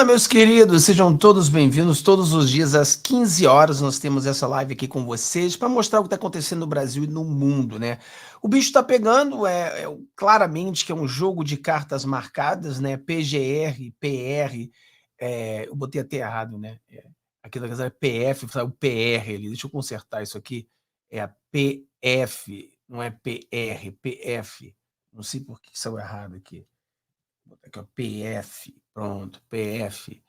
Meus queridos, sejam todos bem-vindos. Todos os dias às 15 horas nós temos essa live aqui com vocês para mostrar o que está acontecendo no Brasil e no mundo, né? O bicho está pegando, claramente que é um jogo de cartas marcadas, né? PGR, PR, eu botei até errado, né? Aqui na casa é PF, saiu PR ali. Deixa eu consertar isso aqui. É a PF, não é PR, PF. Não sei por que saiu errado aqui. Vou botar aqui, ó, PF, pronto, PF.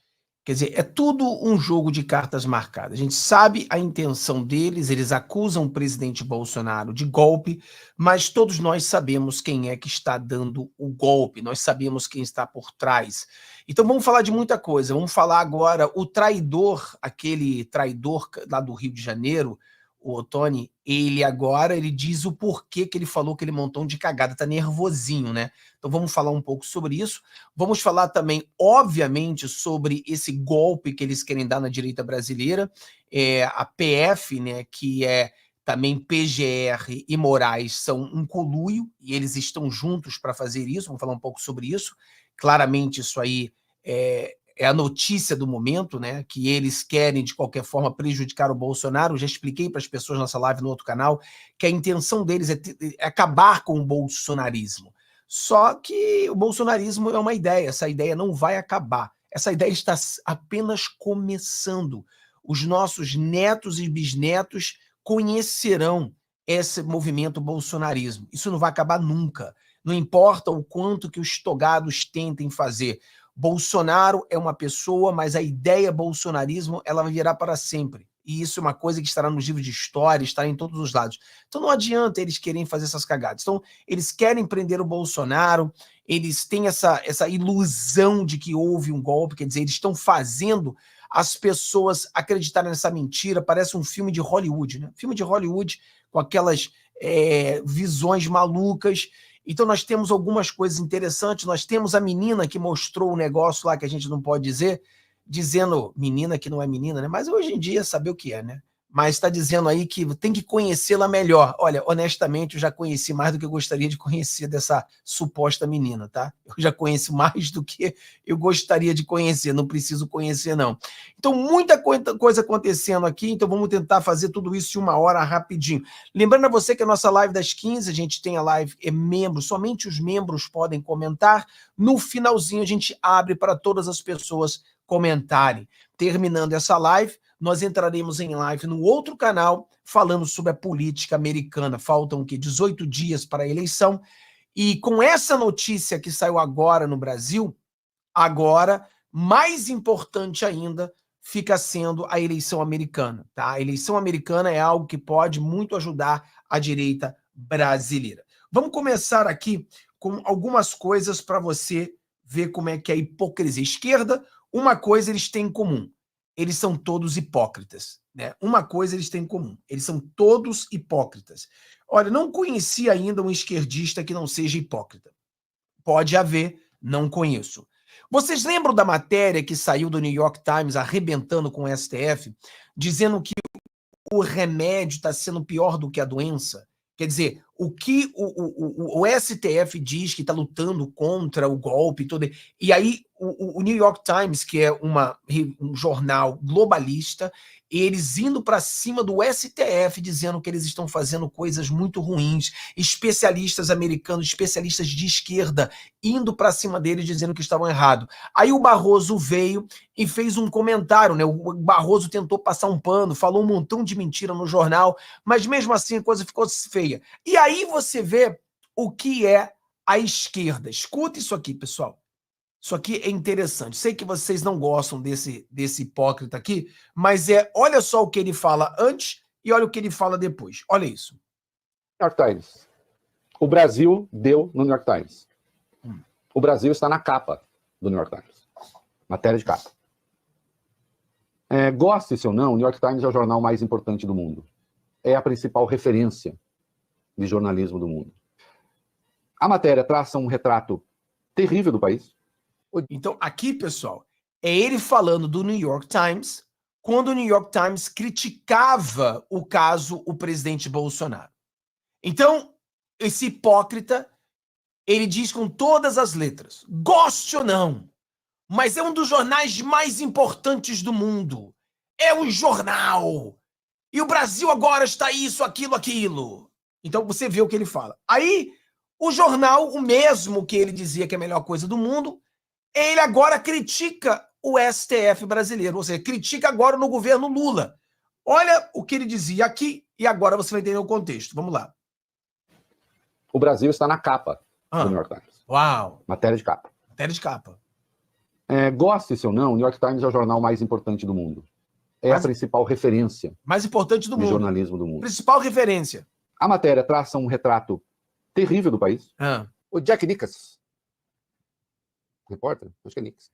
Quer dizer, é tudo um jogo de cartas marcadas. A gente sabe a intenção deles, eles acusam o presidente Bolsonaro de golpe, mas todos nós sabemos quem é que está dando o golpe, nós sabemos quem está por trás. Então vamos falar de muita coisa. Vamos falar agora o traidor, aquele traidor lá do Rio de Janeiro, o Ottoni, ele diz o porquê que ele falou que ele montou um de cagada, tá nervosinho, né? Então vamos falar um pouco sobre isso. Vamos falar também, obviamente, sobre esse golpe que eles querem dar na direita brasileira, a PF, né, que é também PGR e Moraes são um conluio, e eles estão juntos para fazer isso, vamos falar um pouco sobre isso. Claramente isso aí é a notícia do momento, né, que eles querem, de qualquer forma, prejudicar o Bolsonaro. Eu já expliquei para as pessoas nessa live no outro canal que a intenção deles é acabar com o bolsonarismo. Só que o bolsonarismo é uma ideia, essa ideia não vai acabar. Essa ideia está apenas começando. Os nossos netos e bisnetos conhecerão esse movimento bolsonarismo. Isso não vai acabar nunca. Não importa o quanto que os togados tentem fazer. Bolsonaro é uma pessoa, mas a ideia bolsonarismo ela vai virar para sempre. E isso é uma coisa que estará nos livros de história, estará em todos os lados. Então não adianta eles querem fazer essas cagadas. Então eles querem prender o Bolsonaro, eles têm essa ilusão de que houve um golpe, quer dizer, eles estão fazendo as pessoas acreditarem nessa mentira. Parece um filme de Hollywood, né? Filme de Hollywood com aquelas visões malucas. Então nós temos algumas coisas interessantes. Nós temos a menina que mostrou o negócio lá que a gente não pode dizer, dizendo, menina que não é menina, né? Mas hoje em dia saber o que é, né? Mas está dizendo aí que tem que conhecê-la melhor. Olha, honestamente, eu já conheci mais do que eu gostaria de conhecer dessa suposta menina, tá? Eu já conheço mais do que eu gostaria de conhecer, não preciso conhecer, não. Então, muita coisa acontecendo aqui, então vamos tentar fazer tudo isso em uma hora rapidinho. Lembrando a você que a nossa live das 15, a gente tem a live membros, somente os membros podem comentar. No finalzinho, a gente abre para todas as pessoas comentarem. Terminando essa live, nós entraremos em live no outro canal falando sobre a política americana. Faltam 18 dias para a eleição. E com essa notícia que saiu agora no Brasil, agora, mais importante ainda, fica sendo a eleição americana. Tá? A eleição americana é algo que pode muito ajudar a direita brasileira. Vamos começar aqui com algumas coisas para você ver como é que é a hipocrisia. Esquerda, uma coisa eles têm em comum. Eles são todos hipócritas, né? Uma coisa eles têm em comum. Eles são todos hipócritas. Olha, não conheci ainda um esquerdista que não seja hipócrita. Pode haver, não conheço. Vocês lembram da matéria que saiu do New York Times arrebentando com o STF, dizendo que o remédio está sendo pior do que a doença? Quer dizer, o que o STF diz que está lutando contra o golpe, tudo, e aí o New York Times, que é um jornal globalista, eles indo para cima do STF, dizendo que eles estão fazendo coisas muito ruins, especialistas americanos, especialistas de esquerda, indo para cima deles, dizendo que estavam errados. Aí o Barroso veio e fez um comentário, né? O Barroso tentou passar um pano, falou um montão de mentira no jornal, mas mesmo assim a coisa ficou feia. E aí você vê o que é a esquerda. Escuta isso aqui, pessoal. Isso aqui é interessante. Sei que vocês não gostam desse hipócrita aqui, mas olha só o que ele fala antes e olha o que ele fala depois. Olha isso. New York Times. O Brasil deu no New York Times. O Brasil está na capa do New York Times. Matéria de capa. Goste-se ou não, o New York Times é o jornal mais importante do mundo. É a principal referência de jornalismo do mundo. A matéria traça um retrato terrível do país. Então, aqui, pessoal, é ele falando do New York Times, quando o New York Times criticava o caso o presidente Bolsonaro. Então, esse hipócrita, ele diz com todas as letras, goste ou não, mas é um dos jornais mais importantes do mundo. É um jornal. E o Brasil agora está isso, aquilo, aquilo. Então você vê o que ele fala. Aí, o jornal, o mesmo que ele dizia que é a melhor coisa do mundo, ele agora critica o STF brasileiro, ou seja, critica agora no governo Lula. Olha o que ele dizia aqui e agora você vai entender o contexto. Vamos lá. O Brasil está na capa do New York Times. Uau! Matéria de capa. Matéria de capa. Goste-se ou não, o New York Times é o jornal mais importante do mundo. É a principal referência mais importante do de mundo. jornalismo do mundo. Principal referência. A matéria traça um retrato terrível do país. O Jack Nickas, repórter, acho que é Nickas,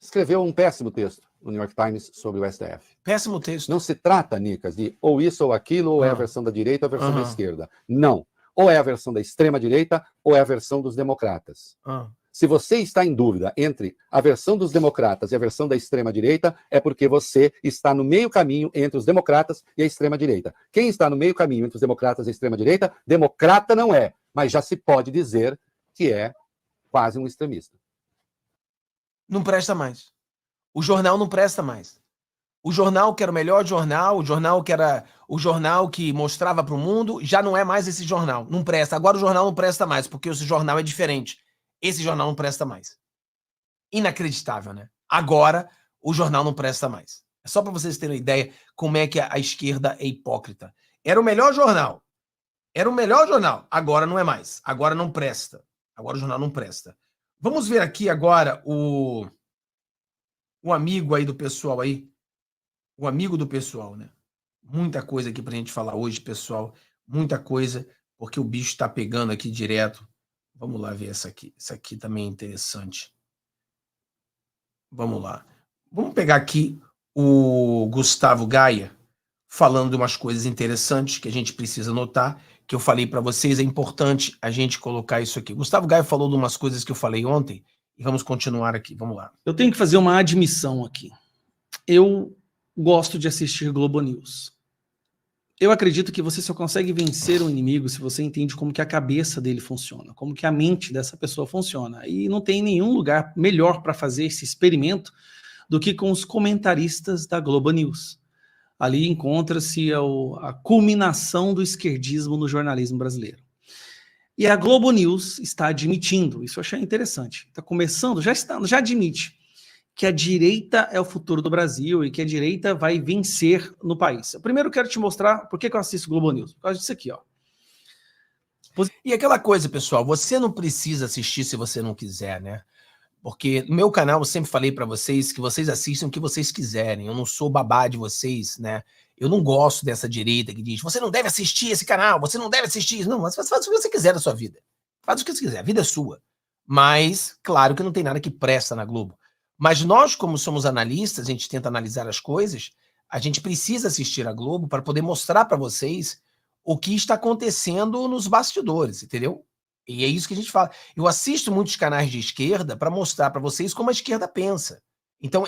escreveu um péssimo texto no New York Times sobre o STF. Péssimo texto. Não se trata, Nickas, de ou isso ou aquilo, ou é a versão da direita ou a versão da esquerda. Não. Ou é a versão da extrema-direita ou é a versão dos democratas. Se você está em dúvida entre a versão dos democratas e a versão da extrema-direita, é porque você está no meio caminho entre os democratas e a extrema-direita. Quem está no meio caminho entre os democratas e a extrema-direita, democrata não é, mas já se pode dizer que é quase um extremista. Não presta mais. O jornal não presta mais. O jornal que era o melhor jornal, o jornal que era o jornal que mostrava para o mundo, já não é mais esse jornal. Não presta. Agora o jornal não presta mais, porque esse jornal é diferente. Esse jornal não presta mais. Inacreditável, né? Agora, o jornal não presta mais. É só para vocês terem uma ideia como é que a esquerda é hipócrita. Era o melhor jornal. Era o melhor jornal. Agora não é mais. Agora não presta. Agora o jornal não presta. Vamos ver aqui agora o amigo aí do pessoal aí. O amigo do pessoal, né? Muita coisa aqui pra gente falar hoje, pessoal. Muita coisa, porque o bicho tá pegando aqui direto. Vamos lá ver essa aqui. Essa aqui também é interessante. Vamos lá. Vamos pegar aqui o Gustavo Gaia falando de umas coisas interessantes que a gente precisa notar, que eu falei para vocês, é importante a gente colocar isso aqui. Gustavo Gaia falou de umas coisas que eu falei ontem e vamos continuar aqui. Vamos lá. Eu tenho que fazer uma admissão aqui. Eu gosto de assistir Globo News. Eu acredito que você só consegue vencer um inimigo se você entende como que a cabeça dele funciona, como que a mente dessa pessoa funciona. E não tem nenhum lugar melhor para fazer esse experimento do que com os comentaristas da Globo News. Ali encontra-se a culminação do esquerdismo no jornalismo brasileiro. E a Globo News está admitindo, isso eu achei interessante, está começando, já admite que a direita é o futuro do Brasil e que a direita vai vencer no país. Eu primeiro quero te mostrar por que eu assisto Globo News. Por causa disso aqui, ó. E aquela coisa, pessoal, você não precisa assistir se você não quiser, né? Porque no meu canal eu sempre falei para vocês que vocês assistam o que vocês quiserem. Eu não sou babá de vocês, né? Eu não gosto dessa direita que diz, você não deve assistir esse canal, você não deve assistir isso. Não, mas faz o que você quiser da sua vida. Faz o que você quiser, a vida é sua. Mas, claro que não tem nada que presta na Globo. Mas nós, como somos analistas, a gente tenta analisar as coisas, a gente precisa assistir a Globo para poder mostrar para vocês o que está acontecendo nos bastidores, entendeu? E é isso que a gente fala. Eu assisto muitos canais de esquerda para mostrar para vocês como a esquerda pensa. Então,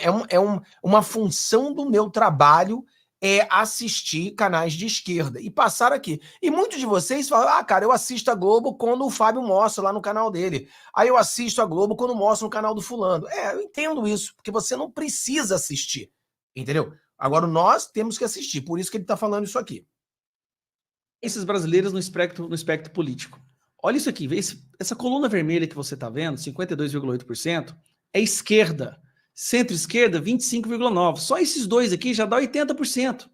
uma função do meu trabalho é assistir canais de esquerda e passar aqui. E muitos de vocês falam, cara, eu assisto a Globo quando o Fábio mostra lá no canal dele. Aí eu assisto a Globo quando mostra no canal do fulano. Eu entendo isso, porque você não precisa assistir, entendeu? Agora nós temos que assistir, por isso que ele está falando isso aqui. Esses brasileiros no espectro político. Olha isso aqui, essa coluna vermelha que você está vendo, 52,8%, é esquerda. Centro-esquerda, 25,9%. Só esses dois aqui já dá 80%.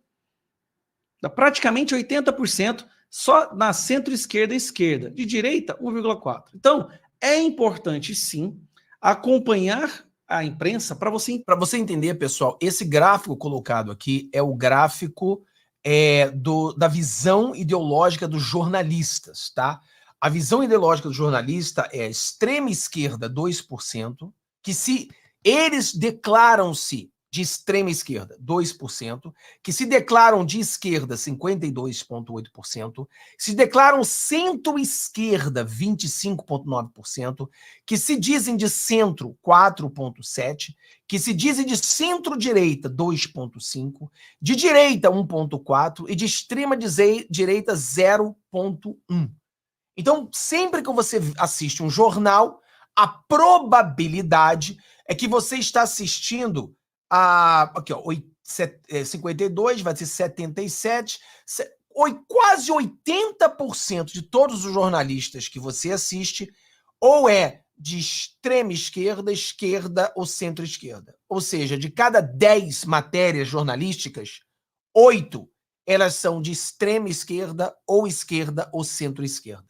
Dá praticamente 80% só na centro-esquerda e esquerda. De direita, 1,4%. Então, é importante, sim, acompanhar a imprensa para você entender, pessoal, esse gráfico colocado aqui é o gráfico da visão ideológica dos jornalistas, tá? A visão ideológica do jornalista é a extrema esquerda, 2%, que se eles declaram-se de extrema esquerda, 2%, que se declaram de esquerda, 52,8%, se declaram centro-esquerda, 25,9%, que se dizem de centro, 4,7%, que se dizem de centro-direita, 2,5%, de direita, 1,4% e de extrema-direita, 0,1%. Então, sempre que você assiste um jornal, A probabilidade é que você está assistindo a... Aqui, ó, 52, vai ser 77... Quase 80% de todos os jornalistas que você assiste ou é de extrema esquerda, esquerda ou centro-esquerda. Ou seja, de cada 10 matérias jornalísticas, 8 elas são de extrema esquerda ou centro-esquerda.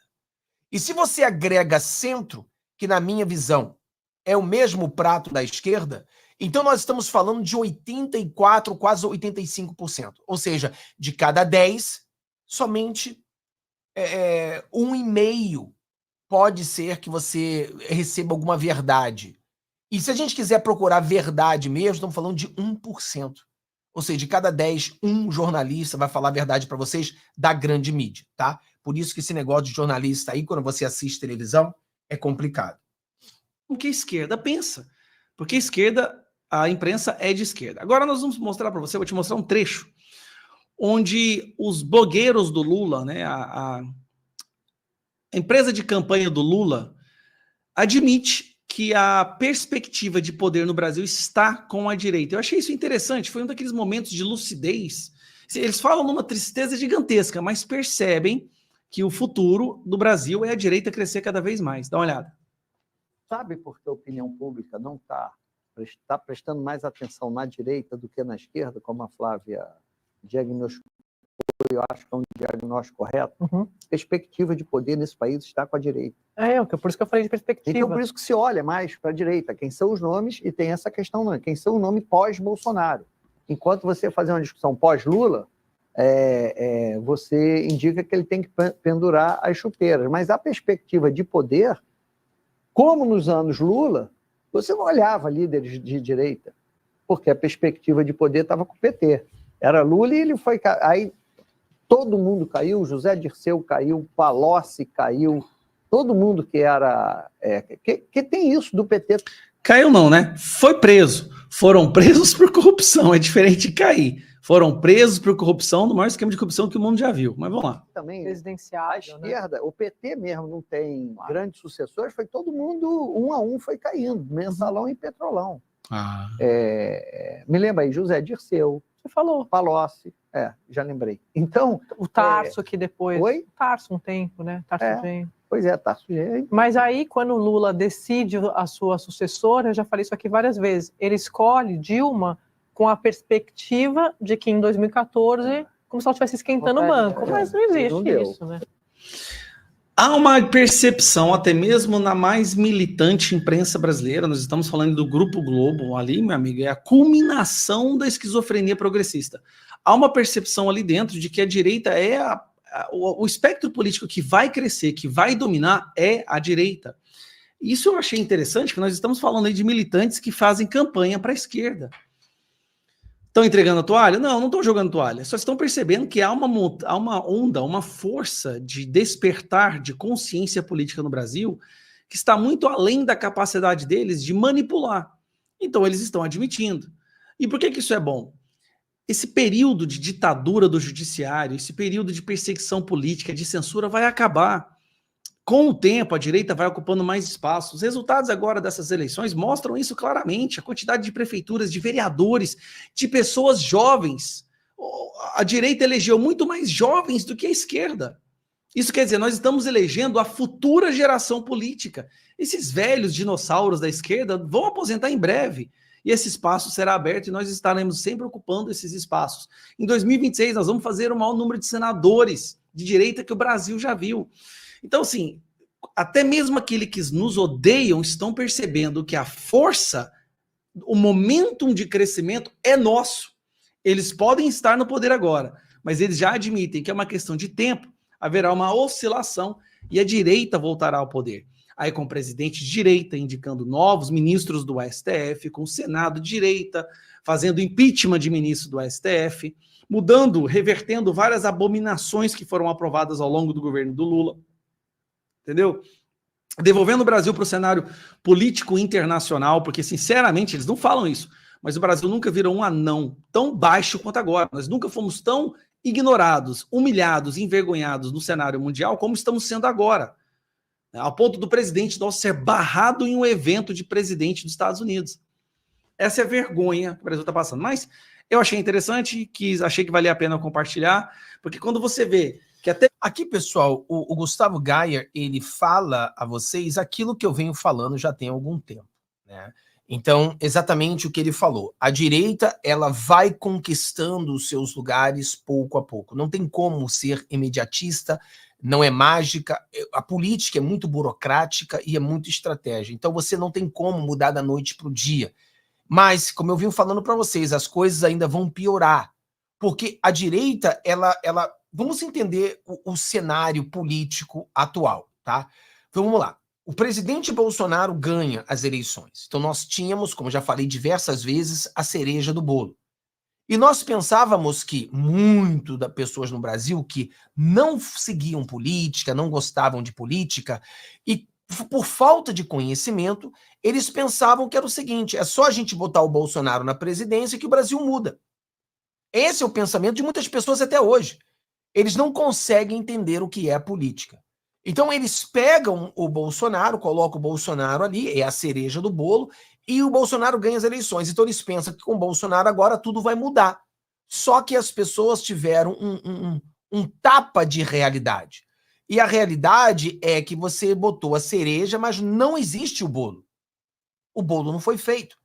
E se você agrega centro, que na minha visão é o mesmo prato da esquerda, então nós estamos falando de 84%, quase 85%. Ou seja, de cada 10, somente 1,5% pode ser que você receba alguma verdade. E se a gente quiser procurar verdade mesmo, estamos falando de 1%. Ou seja, de cada 10, um jornalista vai falar a verdade para vocês da grande mídia, tá? Por isso que esse negócio de jornalista aí, quando você assiste televisão, é complicado. O que a esquerda pensa. Porque a esquerda, a imprensa é de esquerda. Agora nós vamos mostrar para você, vou te mostrar um trecho, onde os blogueiros do Lula, né, a empresa de campanha do Lula, admite que a perspectiva de poder no Brasil está com a direita. Eu achei isso interessante, foi um daqueles momentos de lucidez. Eles falam numa tristeza gigantesca, mas percebem que o futuro do Brasil é a direita crescer cada vez mais. Dá uma olhada. Sabe por que a opinião pública não está prestando mais atenção na direita do que na esquerda, como a Flávia diagnosticou, eu acho que é um diagnóstico correto? Perspectiva de poder nesse país está com a direita. Por isso que eu falei de perspectiva. Então, por isso que se olha mais para a direita. Quem são os nomes? E tem essa questão, não. Quem são os nomes pós-Bolsonaro? Enquanto você fazer uma discussão pós-Lula, você indica que ele tem que pendurar as chuteiras. Mas a perspectiva de poder, como nos anos Lula, você não olhava líderes de direita, porque a perspectiva de poder estava com o PT. Era Lula e ele foi... Aí todo mundo caiu, José Dirceu caiu, Palocci caiu, todo mundo que era... que tem isso do PT. Caiu não, né? Foi preso. Foram presos por corrupção, é diferente de cair. Foram presos por corrupção, no maior esquema de corrupção que o mundo já viu. Mas vamos lá. Também, presidencial, a esquerda, né? O PT mesmo não tem grandes sucessores, foi todo mundo, um a um, foi caindo, Mensalão e Petrolão. Me lembra aí, José Dirceu. Você falou. Palocci, já lembrei. Então... O Tarso, que depois... Oi? O Tarso um tempo, né? Tarso Genro. Pois é, Tarso Genro. Mas aí, quando o Lula decide a sua sucessora, eu já falei isso aqui várias vezes, ele escolhe Dilma com a perspectiva de que em 2014, como se ela estivesse esquentando o banco. Mas não existe isso, né? Há uma percepção, até mesmo na mais militante imprensa brasileira, nós estamos falando do Grupo Globo ali, meu amigo, é a culminação da esquizofrenia progressista. Há uma percepção ali dentro de que a direita é o espectro político que vai crescer, que vai dominar, é a direita. Isso eu achei interessante, porque nós estamos falando aí de militantes que fazem campanha para a esquerda. Estão entregando a toalha? Não estão jogando toalha. Só estão percebendo que há uma onda, uma força de despertar de consciência política no Brasil que está muito além da capacidade deles de manipular. Então eles estão admitindo. E por que isso é bom? Esse período de ditadura do judiciário, esse período de perseguição política, de censura vai acabar. Com o tempo, a direita vai ocupando mais espaço. Os resultados agora dessas eleições mostram isso claramente. A quantidade de prefeituras, de vereadores, de pessoas jovens. A direita elegeu muito mais jovens do que a esquerda. Isso quer dizer, nós estamos elegendo a futura geração política. Esses velhos dinossauros da esquerda vão aposentar em breve. E esse espaço será aberto e nós estaremos sempre ocupando esses espaços. Em 2026, nós vamos fazer o maior número de senadores de direita que o Brasil já viu. Então, assim, até mesmo aqueles que nos odeiam estão percebendo que a força, o momentum de crescimento é nosso. Eles podem estar no poder agora, mas eles já admitem que é uma questão de tempo, haverá uma oscilação e a direita voltará ao poder. Aí com o presidente de direita indicando novos ministros do STF, com o Senado de direita fazendo impeachment de ministro do STF, mudando, revertendo várias abominações que foram aprovadas ao longo do governo do Lula. Entendeu? Devolvendo o Brasil para o cenário político internacional, porque, sinceramente, eles não falam isso, mas o Brasil nunca virou um anão tão baixo quanto agora. Nós nunca fomos tão ignorados, humilhados, envergonhados no cenário mundial como estamos sendo agora. ao ponto do presidente nosso ser barrado em um evento de presidente dos Estados Unidos. Essa é a vergonha que o Brasil está passando. Mas eu achei interessante, achei que valia a pena compartilhar, porque quando você vê que até... Aqui, pessoal, o Gustavo Geyer, ele fala a vocês aquilo que eu venho falando já tem algum tempo, né? Então, exatamente o que ele falou. A direita, ela vai conquistando os seus lugares pouco a pouco. Não tem como ser imediatista, não é mágica. A política é muito burocrática e é muito estratégia. Então, você não tem como mudar da noite para o dia. Mas, como eu venho falando para vocês, as coisas ainda vão piorar. Porque a direita, ela vamos entender o cenário político atual, tá? Então, vamos lá. O presidente Bolsonaro ganha as eleições. Então, nós tínhamos, como já falei diversas vezes, a cereja do bolo. E nós pensávamos que muito das pessoas no Brasil que não seguiam política, não gostavam de política, e por falta de conhecimento, eles pensavam que era o seguinte, é só a gente botar o Bolsonaro na presidência que o Brasil muda. Esse é o pensamento de muitas pessoas até hoje. Eles não conseguem entender o que é a política. Então eles pegam o Bolsonaro, colocam o Bolsonaro ali, é a cereja do bolo, e o Bolsonaro ganha as eleições. Então eles pensam que com o Bolsonaro agora tudo vai mudar. Só que as pessoas tiveram um tapa de realidade. E a realidade é que você botou a cereja, mas não existe o bolo. O bolo não foi feito.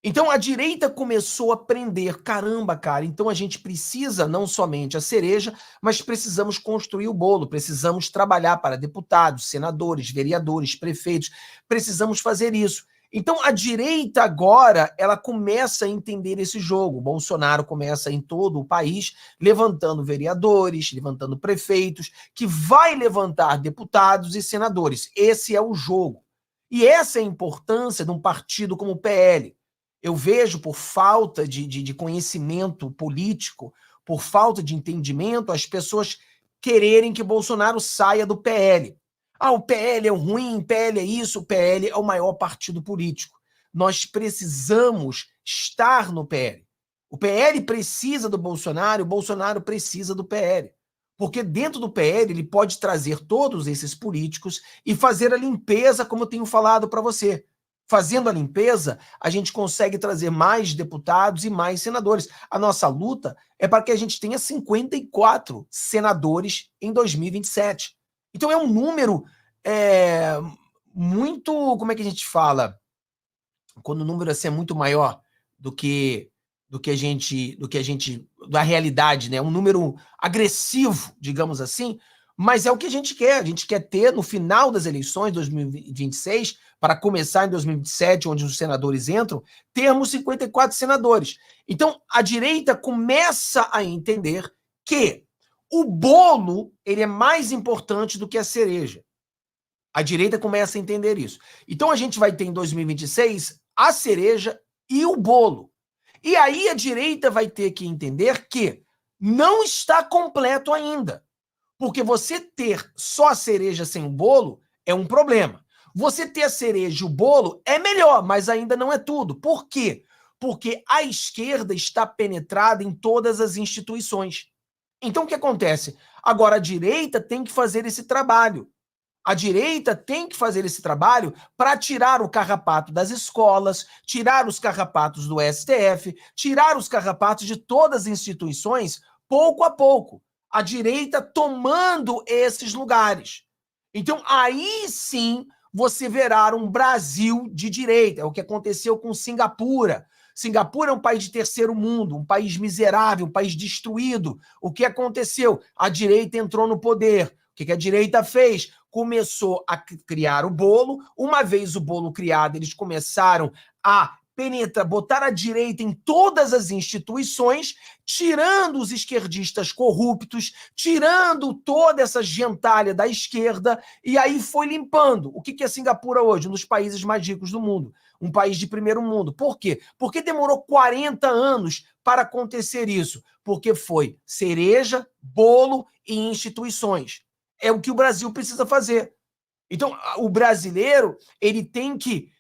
Então a direita começou a aprender, caramba, cara, então a gente precisa não somente a cereja, mas precisamos construir o bolo, precisamos trabalhar para deputados, senadores, vereadores, prefeitos, precisamos fazer isso. Então a direita agora, ela começa a entender esse jogo. O Bolsonaro começa em todo o país levantando vereadores, levantando prefeitos, que vai levantar deputados e senadores. Esse é o jogo. E essa é a importância de um partido como o PL. Eu vejo, por falta de conhecimento político, por falta de entendimento, as pessoas quererem que Bolsonaro saia do PL. Ah, o PL é ruim, o PL é isso, o PL é o maior partido político. Nós precisamos estar no PL. O PL precisa do Bolsonaro, o Bolsonaro precisa do PL. Porque dentro do PL ele pode trazer todos esses políticos e fazer a limpeza, como eu tenho falado para você. Fazendo a limpeza, a gente consegue trazer mais deputados e mais senadores. A nossa luta é para que a gente tenha 54 senadores em 2027. Então é um número muito, como é que a gente fala? Quando o número assim é muito maior da realidade, né? Um número agressivo, digamos assim, mas é o que a gente quer. A gente quer ter, no final das eleições de 2026, para começar em 2027, onde os senadores entram, termos 54 senadores. Então, a direita começa a entender que o bolo ele é mais importante do que a cereja. A direita começa a entender isso. Então, a gente vai ter em 2026 a cereja e o bolo. E aí a direita vai ter que entender que não está completo ainda. Porque você ter só a cereja sem o bolo é um problema. Você ter a cereja e o bolo é melhor, mas ainda não é tudo. Por quê? Porque a esquerda está penetrada em todas as instituições. Então o que acontece? Agora a direita tem que fazer esse trabalho. A direita tem que fazer esse trabalho para tirar o carrapato das escolas, tirar os carrapatos do STF, tirar os carrapatos de todas as instituições, pouco a pouco. A direita tomando esses lugares. Então, aí sim, você verá um Brasil de direita. É o que aconteceu com Singapura. Singapura é um país de terceiro mundo, um país miserável, um país destruído. O que aconteceu? A direita entrou no poder. O que a direita fez? Começou a criar o bolo. Uma vez o bolo criado, eles começaram a botar a direita em todas as instituições, tirando os esquerdistas corruptos, tirando toda essa gentalha da esquerda, e aí foi limpando. O que é Singapura hoje? Um dos países mais ricos do mundo. Um país de primeiro mundo. Por quê? Porque demorou 40 anos para acontecer isso. Porque foi cereja, bolo e instituições. É o que o Brasil precisa fazer. Então, o brasileiro ele tem que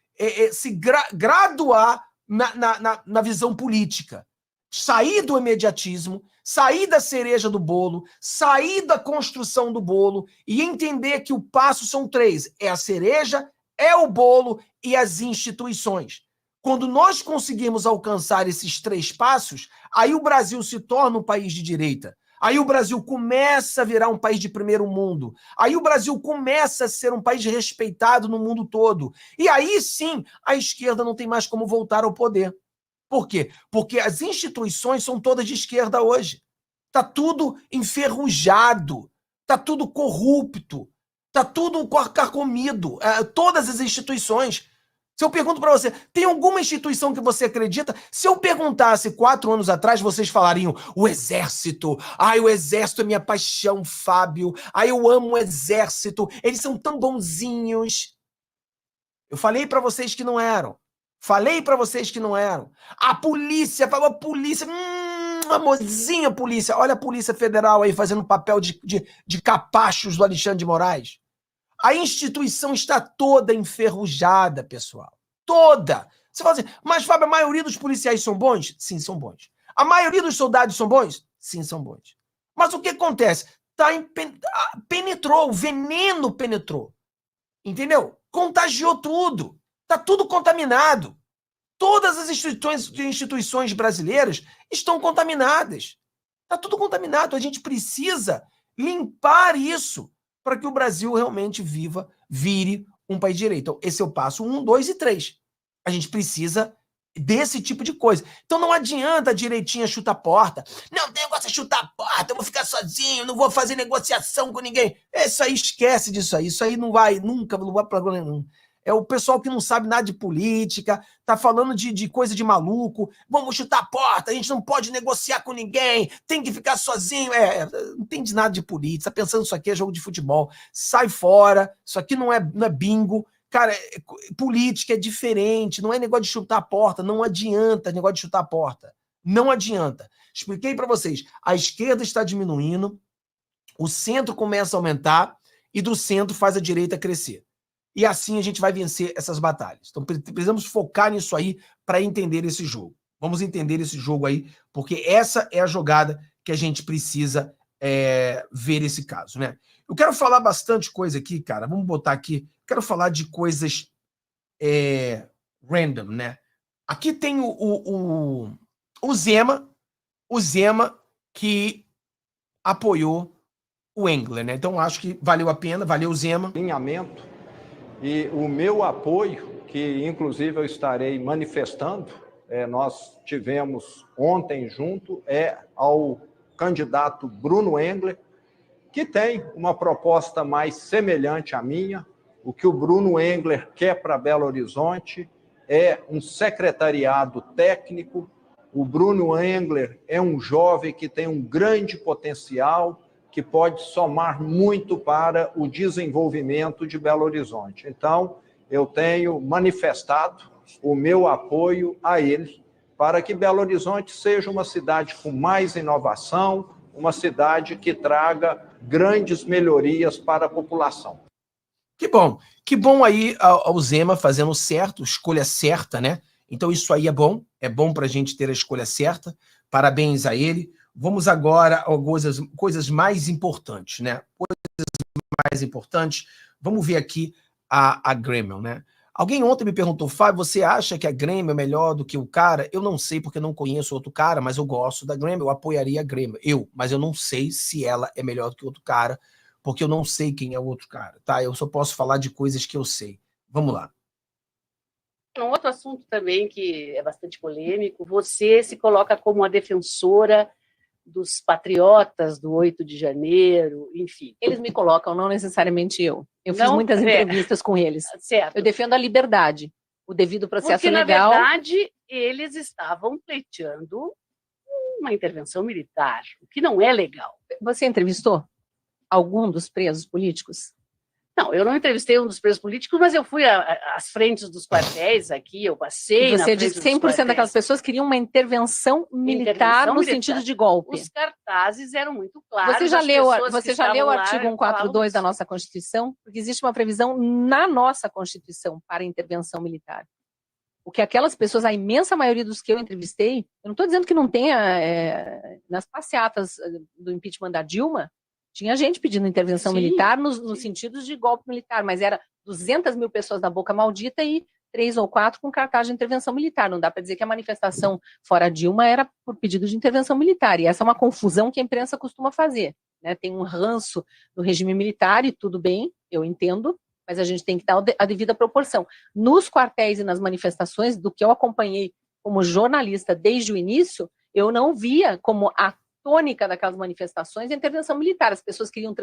se graduar na visão política. sair do imediatismo, sair da cereja do bolo, sair da construção do bolo e entender que o passo são 3. É a cereja, é o bolo e as instituições. Quando nós conseguirmos alcançar esses 3 passos, aí o Brasil se torna um país de direita. Aí o Brasil começa a virar um país de primeiro mundo. Aí o Brasil começa a ser um país respeitado no mundo todo. E aí sim, a esquerda não tem mais como voltar ao poder. Por quê? Porque as instituições são todas de esquerda hoje. Está tudo enferrujado, está tudo corrupto, está tudo carcomido. Todas as instituições. Se eu pergunto para você, tem alguma instituição que você acredita? Se eu perguntasse 4 anos atrás, vocês falariam o Exército. Ai, o Exército é minha paixão, Fábio. Ai, eu amo o Exército. Eles são tão bonzinhos. Eu falei para vocês que não eram. Falei para vocês que não eram. A polícia, a polícia, amorzinha polícia. Olha a Polícia Federal aí fazendo papel de capachos do Alexandre de Moraes. A instituição está toda enferrujada, pessoal. Toda. Você fala assim, mas, Fábio, a maioria dos policiais são bons? Sim, são bons. A maioria dos soldados são bons? Sim, são bons. Mas o que acontece? Penetrou, o veneno penetrou. Entendeu? Contagiou tudo. Está tudo contaminado. Todas as instituições brasileiras estão contaminadas. Está tudo contaminado. A gente precisa limpar isso para que o Brasil realmente vire um país de direito. Então, esse é o passo 1, 2 e 3. A gente precisa desse tipo de coisa. Então não adianta a direitinha chutar a porta. Não, o negócio é chutar a porta, eu vou ficar sozinho, não vou fazer negociação com ninguém. Isso aí, esquece disso aí. Isso aí não vai, nunca, não vai para lugar nenhum. É o pessoal que não sabe nada de política, tá falando de coisa de maluco. Vamos chutar a porta, a gente não pode negociar com ninguém, tem que ficar sozinho. Não entende nada de política, tá pensando isso aqui é jogo de futebol. Sai fora, isso aqui não é bingo. Cara, política é diferente, não é negócio de chutar a porta, não adianta negócio de chutar a porta. Não adianta. Expliquei para vocês, a esquerda está diminuindo, o centro começa a aumentar e do centro faz a direita crescer. E assim a gente vai vencer essas batalhas. Então precisamos focar nisso aí para entender esse jogo. Vamos entender esse jogo aí, porque essa é a jogada que a gente precisa ver esse caso, né? Eu quero falar bastante coisa aqui, cara. Vamos botar aqui. Quero falar de coisas random, né? Aqui tem o Zema que apoiou o Engler, né? Então acho que valeu a pena, valeu o Zema. Alinhamento. E o meu apoio, que inclusive eu estarei manifestando, nós tivemos ontem junto, ao candidato Bruno Engler, que tem uma proposta mais semelhante à minha. O que o Bruno Engler quer para Belo Horizonte é um secretariado técnico. O Bruno Engler é um jovem que tem um grande potencial, que pode somar muito para o desenvolvimento de Belo Horizonte. Então, eu tenho manifestado o meu apoio a ele para que Belo Horizonte seja uma cidade com mais inovação, uma cidade que traga grandes melhorias para a população. Que bom aí o Zema fazendo certo, escolha certa, né? Então isso aí é bom para a gente ter a escolha certa, parabéns a ele. Vamos agora a coisas mais importantes, né? Coisas mais importantes. Vamos ver aqui a Grêmio, né? Alguém ontem me perguntou, Fábio, você acha que a Grêmio é melhor do que o cara? Eu não sei porque eu não conheço outro cara, mas eu gosto da Grêmio, eu apoiaria a Grêmio. Mas eu não sei se ela é melhor do que outro cara, porque eu não sei quem é o outro cara, tá? Eu só posso falar de coisas que eu sei. Vamos lá. Um outro assunto também que é bastante polêmico, você se coloca como uma defensora dos patriotas do 8 de janeiro, enfim. Eles me colocam, não necessariamente eu. Eu fiz muitas entrevistas com eles. Certo. Eu defendo a liberdade, o devido processo porque, legal. Na verdade, eles estavam pleiteando uma intervenção militar, o que não é legal. Você entrevistou algum dos presos políticos? Não, eu não entrevistei um dos presos políticos, mas eu fui às frentes dos quartéis aqui, eu passei na frente dos quartéis. Você disse 100% daquelas pessoas queriam uma intervenção militar no sentido de golpe. Os cartazes eram muito claros. Você já leu o artigo 142 da nossa Constituição? Porque existe uma previsão na nossa Constituição para intervenção militar. o que aquelas pessoas, a imensa maioria dos que eu entrevistei, eu não estou dizendo que não tenha, nas passeatas do impeachment da Dilma, tinha gente pedindo intervenção militar no sentido de golpe militar, mas era 200 mil pessoas na boca maldita e 3 ou 4 com cartaz de intervenção militar. Não dá para dizer que a manifestação fora Dilma era por pedido de intervenção militar, e essa é uma confusão que a imprensa costuma fazer, né? Tem um ranço no regime militar, e tudo bem, eu entendo, mas a gente tem que dar a devida proporção. Nos quartéis e nas manifestações, do que eu acompanhei como jornalista desde o início, eu não via como a tônica daquelas manifestações a intervenção militar. As pessoas queriam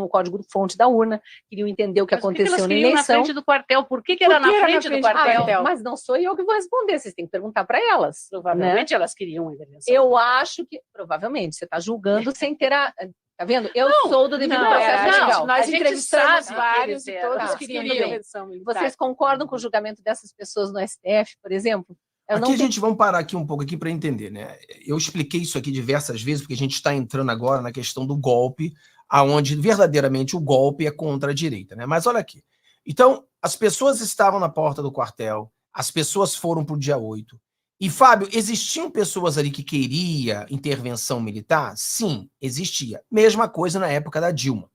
o código-fonte da urna, queriam entender o que aconteceu na eleição. Na frente do quartel? Por que era na frente do quartel? Mas não sou eu que vou responder, vocês têm que perguntar para elas. Provavelmente elas queriam a intervenção. Eu acho que, provavelmente, você está julgando sem ter a... Tá vendo? Eu sou do devido processo legal. Nós entrevistamos vários e todos queriam intervenção militar. Vocês concordam com o julgamento dessas pessoas no STF, por exemplo? Vamos parar aqui um pouco aqui para entender, né? Eu expliquei isso aqui diversas vezes, porque a gente está entrando agora na questão do golpe, aonde verdadeiramente o golpe é contra a direita, né? Mas olha aqui. Então, as pessoas estavam na porta do quartel, as pessoas foram para o dia 8. E, Fábio, existiam pessoas ali que queriam intervenção militar? Sim, existia. Mesma coisa na época da Dilma.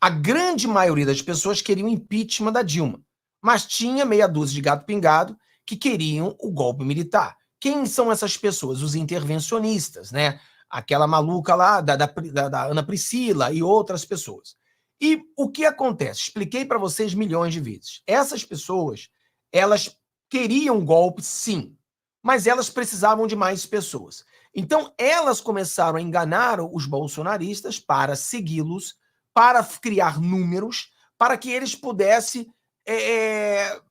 A grande maioria das pessoas queriam impeachment da Dilma, mas tinha meia dúzia de gato pingado que queriam o golpe militar. Quem são essas pessoas? Os intervencionistas, né? Aquela maluca lá da Ana Priscila e outras pessoas. E o que acontece? Expliquei para vocês milhões de vezes. Essas pessoas, elas queriam golpe, sim, mas elas precisavam de mais pessoas. Então, elas começaram a enganar os bolsonaristas para segui-los, para criar números, para que eles pudessem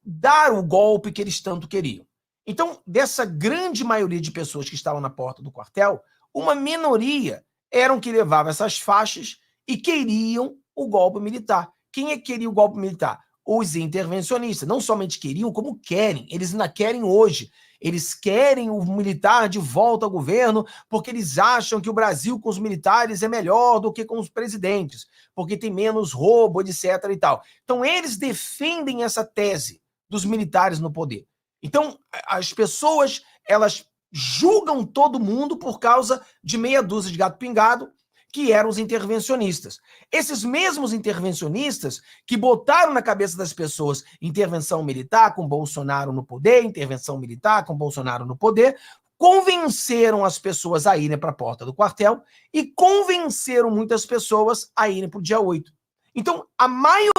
dar o golpe que eles tanto queriam. Então, dessa grande maioria de pessoas que estavam na porta do quartel, uma minoria eram que levavam essas faixas e queriam o golpe militar. Quem é que queria o golpe militar? Os intervencionistas. Não somente queriam, como querem. Eles ainda querem hoje. Eles querem o militar de volta ao governo porque eles acham que o Brasil com os militares é melhor do que com os presidentes, porque tem menos roubo, etc. e tal. Então, eles defendem essa tese dos militares no poder. Então, as pessoas, elas julgam todo mundo por causa de meia dúzia de gato pingado, que eram os intervencionistas. Esses mesmos intervencionistas que botaram na cabeça das pessoas intervenção militar com Bolsonaro no poder, intervenção militar com Bolsonaro no poder, convenceram as pessoas a irem para a porta do quartel e convenceram muitas pessoas a irem para o dia 8. Então, a maioria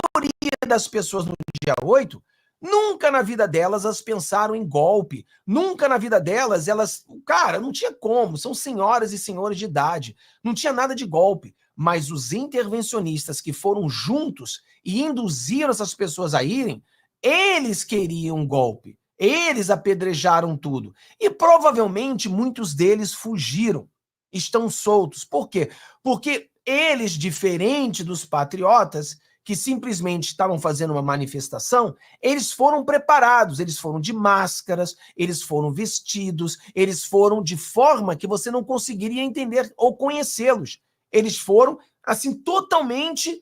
das pessoas no dia 8, nunca na vida delas elas pensaram em golpe. Nunca na vida delas elas... Cara, não tinha como. São senhoras e senhores de idade. Não tinha nada de golpe. Mas os intervencionistas que foram juntos e induziram essas pessoas a irem, eles queriam golpe. Eles apedrejaram tudo. E provavelmente muitos deles fugiram. Estão soltos. Por quê? Porque eles, diferente dos patriotas, que simplesmente estavam fazendo uma manifestação, eles foram preparados, eles foram de máscaras, eles foram vestidos, eles foram de forma que você não conseguiria entender ou conhecê-los. Eles foram, assim, totalmente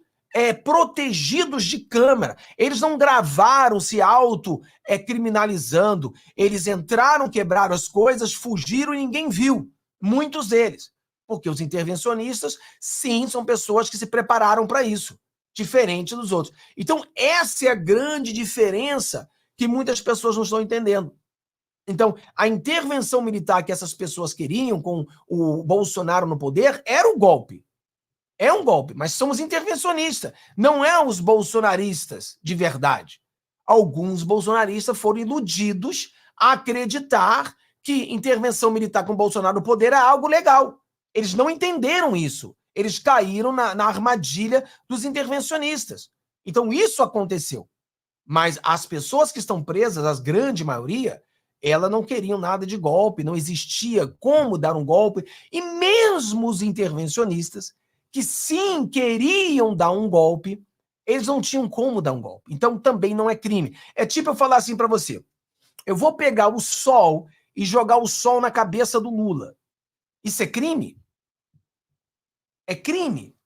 protegidos de câmera. Eles não gravaram se auto-criminalizando. Eles entraram, quebraram as coisas, fugiram e ninguém viu. Muitos deles. Porque os intervencionistas, sim, são pessoas que se prepararam para isso. Diferente dos outros. Então, essa é a grande diferença que muitas pessoas não estão entendendo. Então, a intervenção militar que essas pessoas queriam com o Bolsonaro no poder era o golpe. É um golpe, mas são os intervencionistas, não é os bolsonaristas de verdade. Alguns bolsonaristas foram iludidos a acreditar que intervenção militar com Bolsonaro no poder é algo legal. Eles não entenderam isso. Eles caíram na armadilha dos intervencionistas. Então, isso aconteceu. Mas as pessoas que estão presas, a grande maioria, elas não queriam nada de golpe, não existia como dar um golpe. E mesmo os intervencionistas, que sim queriam dar um golpe, eles não tinham como dar um golpe. Então, também não é crime. É tipo eu falar assim para você, eu vou pegar o sol e jogar o sol na cabeça do Lula. Isso é crime? É crime.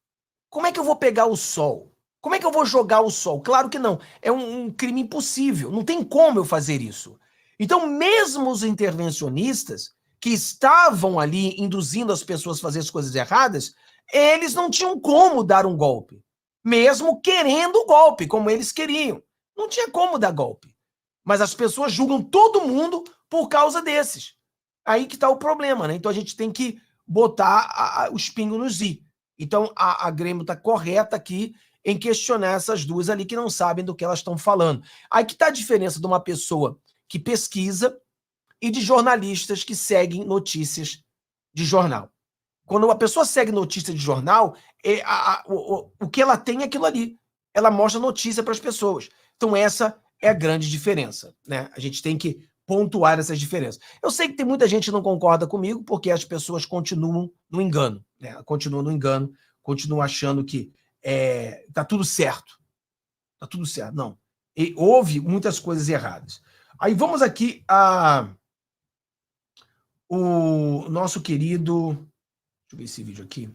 Como é que eu vou pegar o sol? Como é que eu vou jogar o sol? Claro que não. É um crime impossível. Não tem como eu fazer isso. Então, mesmo os intervencionistas que estavam ali induzindo as pessoas a fazer as coisas erradas, eles não tinham como dar um golpe, mesmo querendo o golpe, como eles queriam. Não tinha como dar golpe. Mas as pessoas julgam todo mundo por causa desses. Aí que está o problema, né? Então a gente tem que botar os pingos nos i. Então a Grêmio está correta aqui em questionar essas duas ali que não sabem do que elas estão falando. Aí que está a diferença de uma pessoa que pesquisa e de jornalistas que seguem notícias de jornal. Quando a pessoa segue notícia de jornal, o que ela tem é aquilo ali. Ela mostra notícia para as pessoas. Então essa é a grande diferença, né? A gente tem que pontuar essas diferenças. Eu sei que tem muita gente que não concorda comigo, porque as pessoas continuam no engano, né? Continuam no engano, continuam achando que tá tudo certo. Tá tudo certo. Não. E houve muitas coisas erradas. Aí vamos aqui o nosso querido... Deixa eu ver esse vídeo aqui.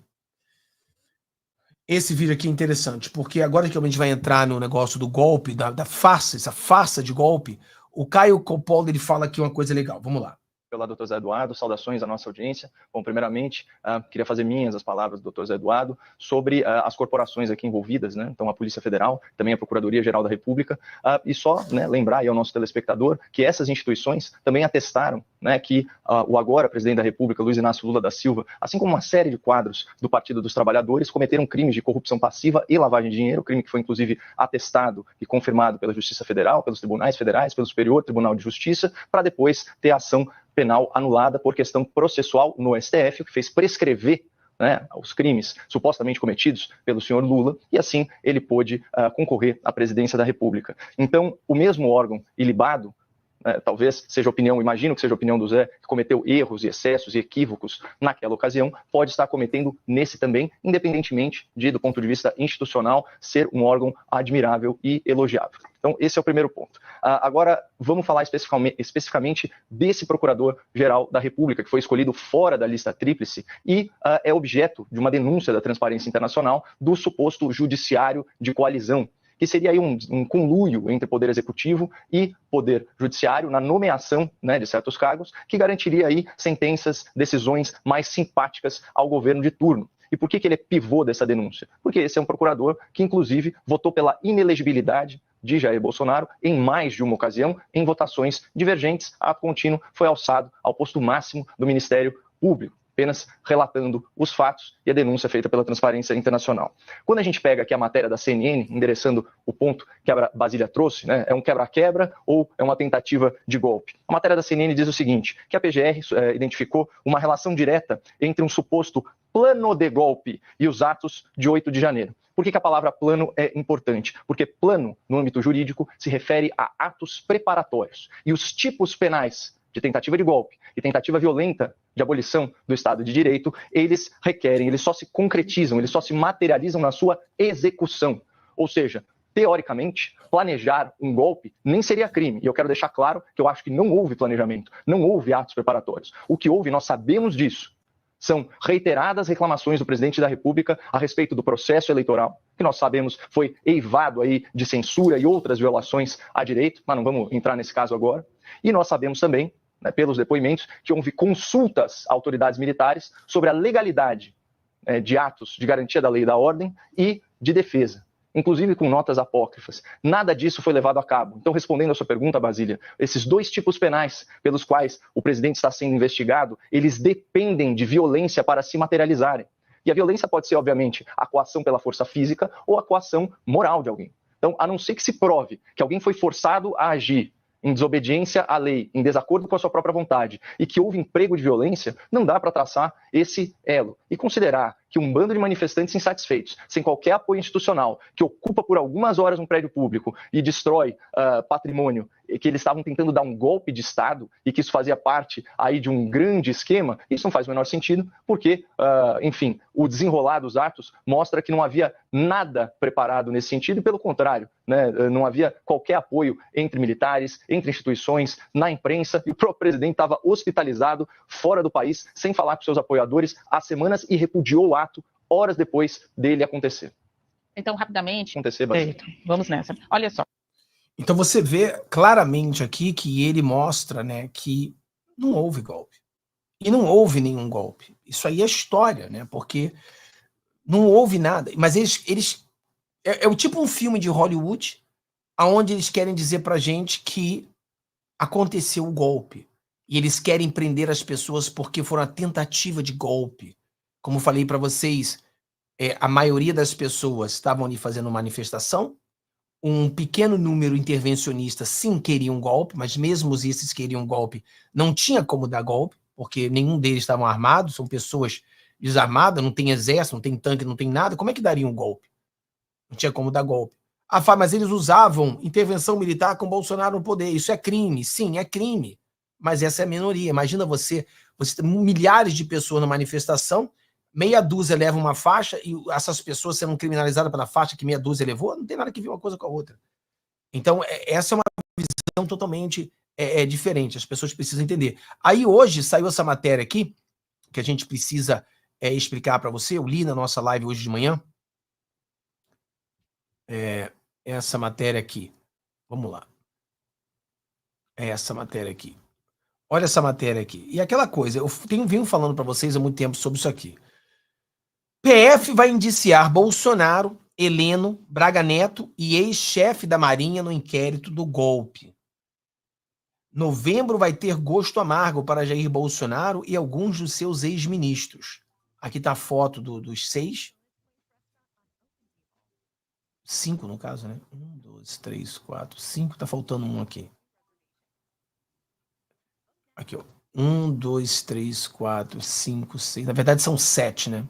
Esse vídeo aqui é interessante, porque agora que a gente vai entrar no negócio do golpe, da farsa, essa farsa de golpe, o Caio Coppola, ele fala aqui uma coisa legal. Vamos lá. Pela Dr. Zé Eduardo, saudações à nossa audiência. Bom, primeiramente, queria fazer minhas as palavras do Dr. Zé Eduardo sobre as corporações aqui envolvidas, né? Então, a Polícia Federal, também a Procuradoria-Geral da República, e só, né, lembrar aí ao nosso telespectador que essas instituições também atestaram, né, que o agora presidente da República, Luiz Inácio Lula da Silva, assim como uma série de quadros do Partido dos Trabalhadores, cometeram crimes de corrupção passiva e lavagem de dinheiro, crime que foi, inclusive, atestado e confirmado pela Justiça Federal, pelos tribunais federais, pelo Superior Tribunal de Justiça, para depois ter ação penal anulada por questão processual no STF, o que fez prescrever, né, os crimes supostamente cometidos pelo senhor Lula, e assim ele pôde concorrer à presidência da República. Então, o mesmo órgão ilibado, talvez seja a opinião, imagino que seja a opinião do Zé, que cometeu erros e excessos e equívocos naquela ocasião, pode estar cometendo nesse também, independentemente de, do ponto de vista institucional, ser um órgão admirável e elogiável. Então, esse é o primeiro ponto. Agora, vamos falar especificamente desse Procurador-Geral da República, que foi escolhido fora da lista tríplice e é objeto de uma denúncia da Transparência Internacional do suposto judiciário de coalizão, que seria aí um conluio entre Poder Executivo e Poder Judiciário na nomeação, né, de certos cargos, que garantiria aí sentenças, decisões mais simpáticas ao governo de turno. E por que ele é pivô dessa denúncia? Porque esse é um procurador que, inclusive, votou pela inelegibilidade de Jair Bolsonaro em mais de uma ocasião, em votações divergentes. Ato contínuo foi alçado ao posto máximo do Ministério Público, apenas relatando os fatos e a denúncia feita pela Transparência Internacional. Quando a gente pega aqui a matéria da CNN, endereçando o ponto que a Basília trouxe, né, é um quebra-quebra ou é uma tentativa de golpe? A matéria da CNN diz o seguinte, que a PGR identificou uma relação direta entre um suposto plano de golpe e os atos de 8 de janeiro. Por que a palavra plano é importante? Porque plano, no âmbito jurídico, se refere a atos preparatórios. E os tipos penais de tentativa de golpe e tentativa violenta de abolição do Estado de Direito, eles requerem, eles só se concretizam, eles só se materializam na sua execução. Ou seja, teoricamente, planejar um golpe nem seria crime. E eu quero deixar claro que eu acho que não houve planejamento, não houve atos preparatórios. O que houve, nós sabemos disso, são reiteradas reclamações do presidente da República a respeito do processo eleitoral, que nós sabemos foi eivado aí de censura e outras violações a direito, mas não vamos entrar nesse caso agora. E nós sabemos também, né, pelos depoimentos, que houve consultas a autoridades militares sobre a legalidade de atos de garantia da lei e da ordem e de defesa, inclusive com notas apócrifas. Nada disso foi levado a cabo. Então, respondendo a sua pergunta, Basília, esses dois tipos penais pelos quais o presidente está sendo investigado, eles dependem de violência para se materializarem. E a violência pode ser, obviamente, a coação pela força física ou a coação moral de alguém. Então, a não ser que se prove que alguém foi forçado a agir em desobediência à lei, em desacordo com a sua própria vontade, e que houve emprego de violência, não dá para traçar esse elo. E considerar que um bando de manifestantes insatisfeitos, sem qualquer apoio institucional, que ocupa por algumas horas um prédio público e destrói patrimônio, que eles estavam tentando dar um golpe de Estado e que isso fazia parte aí de um grande esquema, isso não faz o menor sentido, porque, enfim, o desenrolar dos atos mostra que não havia nada preparado nesse sentido e, pelo contrário, né, não havia qualquer apoio entre militares, entre instituições, na imprensa, e o próprio presidente estava hospitalizado fora do país, sem falar com seus apoiadores há semanas e repudiou o ato horas depois dele acontecer. Então, rapidamente... Acontecer, Basília. Vamos nessa. Olha só. Então você vê claramente aqui que ele mostra, né, que não houve golpe. E não houve nenhum golpe. Isso aí é história, né? Porque não houve nada. Mas eles é o tipo um filme de Hollywood, aonde eles querem dizer pra gente que aconteceu o golpe. E eles querem prender as pessoas porque foram a tentativa de golpe. Como falei pra vocês, a maioria das pessoas estavam ali fazendo manifestação. Um pequeno número intervencionista sim queria um golpe, mas mesmo esses que queriam um golpe, não tinha como dar golpe, porque nenhum deles estavam armados, são pessoas desarmadas, não tem exército, não tem tanque, não tem nada, como é que daria um golpe? Não tinha como dar golpe. Ah, mas eles usavam intervenção militar com Bolsonaro no poder, isso é crime. Sim, é crime, mas essa é a minoria. Imagina você tem milhares de pessoas na manifestação, meia dúzia leva uma faixa e essas pessoas serão criminalizadas pela faixa que meia dúzia levou, não tem nada que ver uma coisa com a outra. Então, essa é uma visão totalmente diferente, as pessoas precisam entender. Aí hoje saiu essa matéria aqui, que a gente precisa explicar para você, eu li na nossa live hoje de manhã, essa matéria aqui, vamos lá. Essa matéria aqui. Olha essa matéria aqui. E aquela coisa, eu venho falando para vocês há muito tempo sobre isso aqui. PF vai indiciar Bolsonaro, Heleno, Braga Neto e ex-chefe da Marinha no inquérito do golpe. Novembro vai ter gosto amargo para Jair Bolsonaro e alguns dos seus ex-ministros. Aqui está a foto dos 6. 5 no caso, né? 1, 2, 3, 4, 5. Tá faltando um aqui. Aqui, ó. 1, 2, 3, 4, 5, 6. Na verdade são 7, né?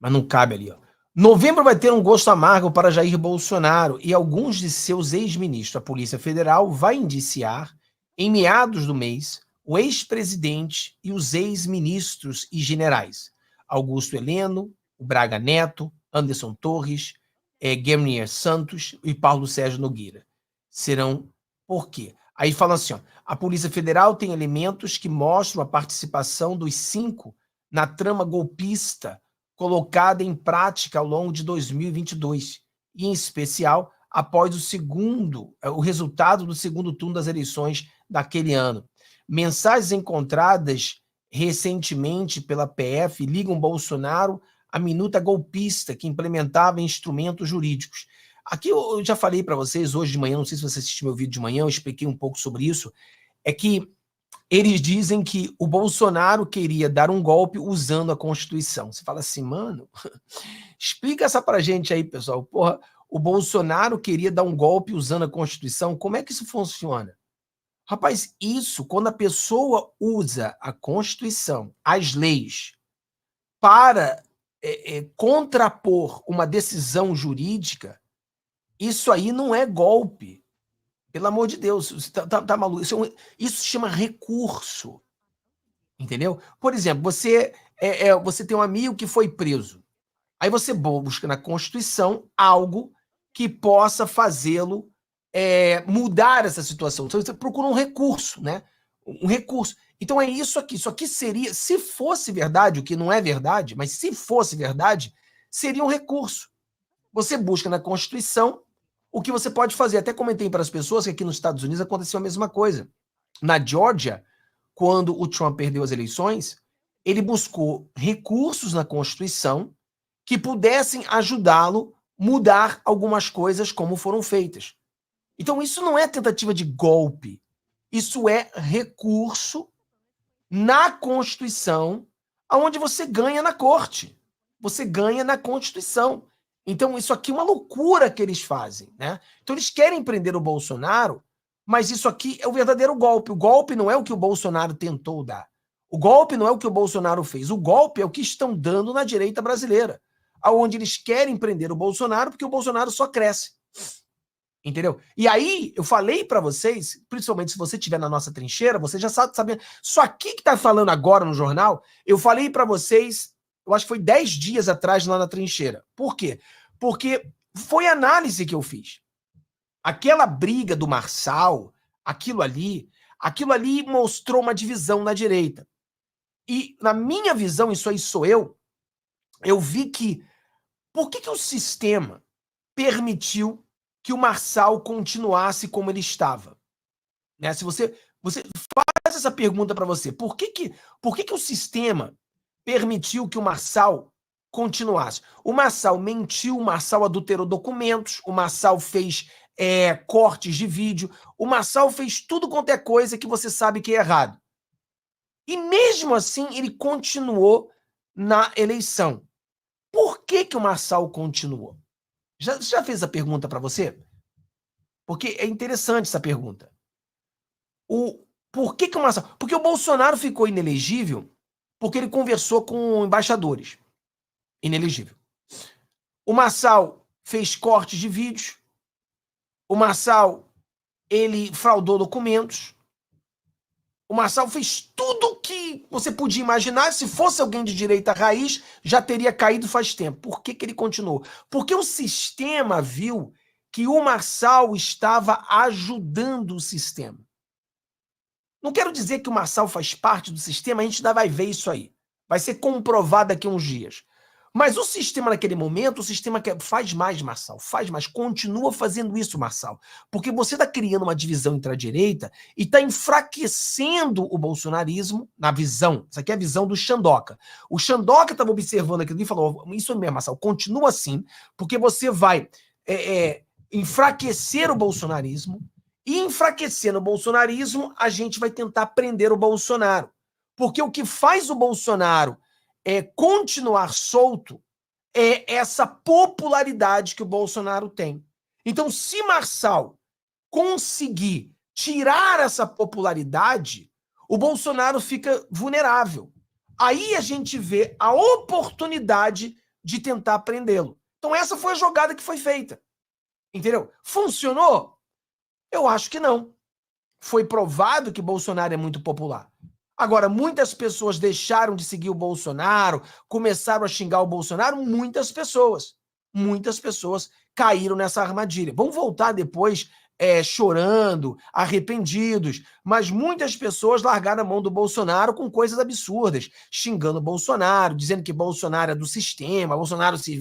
Mas não cabe ali, ó. Novembro vai ter um gosto amargo para Jair Bolsonaro e alguns de seus ex-ministros. A Polícia Federal vai indiciar, em meados do mês, o ex-presidente e os ex-ministros e generais. Augusto Heleno, o Braga Neto, Anderson Torres, Guilherme Santos e Paulo Sérgio Nogueira. Serão por quê? Aí fala assim, ó, a Polícia Federal tem elementos que mostram a participação dos 5 na trama golpista colocada em prática ao longo de 2022, e em especial após o resultado do segundo turno das eleições daquele ano. Mensagens encontradas recentemente pela PF ligam Bolsonaro à minuta golpista que implementava instrumentos jurídicos. Aqui eu já falei para vocês hoje de manhã, não sei se você assistiu meu vídeo de manhã, eu expliquei um pouco sobre isso, é que eles dizem que o Bolsonaro queria dar um golpe usando a Constituição. Você fala assim, mano, explica essa pra gente aí, pessoal. Porra, o Bolsonaro queria dar um golpe usando a Constituição, como é que isso funciona? Rapaz, isso, quando a pessoa usa a Constituição, as leis, para contrapor uma decisão jurídica, isso aí não é golpe. Pelo amor de Deus, você tá maluco. Isso se chama recurso. Entendeu? Por exemplo, você tem um amigo que foi preso. Aí você busca na Constituição algo que possa fazê-lo mudar essa situação. Então você procura um recurso, né? Um recurso. Então é isso aqui. Isso aqui seria, se fosse verdade, o que não é verdade, mas se fosse verdade, seria um recurso. Você busca na Constituição o que você pode fazer. Até comentei para as pessoas que aqui nos Estados Unidos aconteceu a mesma coisa. Na Geórgia, quando o Trump perdeu as eleições, ele buscou recursos na Constituição que pudessem ajudá-lo a mudar algumas coisas como foram feitas. Então isso não é tentativa de golpe. Isso é recurso na Constituição, onde você ganha na corte. Você ganha na Constituição. Então, isso aqui é uma loucura que eles fazem, né? Então, eles querem prender o Bolsonaro, mas isso aqui é o verdadeiro golpe. O golpe não é o que o Bolsonaro tentou dar. O golpe não é o que o Bolsonaro fez. O golpe é o que estão dando na direita brasileira, aonde eles querem prender o Bolsonaro porque o Bolsonaro só cresce. Entendeu? E aí, eu falei para vocês, principalmente se você estiver na nossa trincheira, você já sabe. Isso aqui que tá falando agora no jornal, eu falei para vocês, eu acho que foi 10 dias atrás lá na trincheira. Por quê? Porque foi a análise que eu fiz. Aquela briga do Marçal, aquilo ali mostrou uma divisão na direita. E na minha visão, isso aí sou eu vi que por que o sistema permitiu que o Marçal continuasse como ele estava? Né? Se você faz essa pergunta para você, por que o sistema permitiu que o Marçal continuasse? O Marçal mentiu, o Marçal adulterou documentos, o Marçal fez cortes de vídeo, o Marçal fez tudo quanto é coisa que você sabe que é errado. E mesmo assim, ele continuou na eleição. Por que o Marçal continuou? Já fez a pergunta para você? Porque é interessante essa pergunta. Por que o Marçal? Porque o Bolsonaro ficou inelegível porque ele conversou com embaixadores. Inelegível. O Marçal fez cortes de vídeos. O Marçal, ele fraudou documentos. O Marçal fez tudo que você podia imaginar. Se fosse alguém de direita raiz, já teria caído faz tempo. Por que ele continuou? Porque o sistema viu que o Marçal estava ajudando o sistema. Não quero dizer que o Marçal faz parte do sistema, a gente ainda vai ver isso aí. Vai ser comprovado daqui a uns dias. Mas o sistema naquele momento, o sistema que faz mais, Marçal, faz mais, continua fazendo isso, Marçal. Porque você está criando uma divisão entre a direita e está enfraquecendo o bolsonarismo na visão. Isso aqui é a visão do Xandoca. O Xandoca estava observando aquilo e falou, isso mesmo, Marçal, continua assim, porque você vai enfraquecer o bolsonarismo e enfraquecendo o bolsonarismo, a gente vai tentar prender o Bolsonaro. Porque o que faz o Bolsonaro continuar solto é essa popularidade que o Bolsonaro tem. Então, se Marçal conseguir tirar essa popularidade, o Bolsonaro fica vulnerável. Aí a gente vê a oportunidade de tentar prendê-lo. Então, essa foi a jogada que foi feita. Entendeu? Funcionou? Eu acho que não. Foi provado que Bolsonaro é muito popular. Agora, muitas pessoas deixaram de seguir o Bolsonaro, começaram a xingar o Bolsonaro, muitas pessoas caíram nessa armadilha. Vão voltar depois chorando, arrependidos, mas muitas pessoas largaram a mão do Bolsonaro com coisas absurdas, xingando o Bolsonaro, dizendo que Bolsonaro é do sistema, Bolsonaro se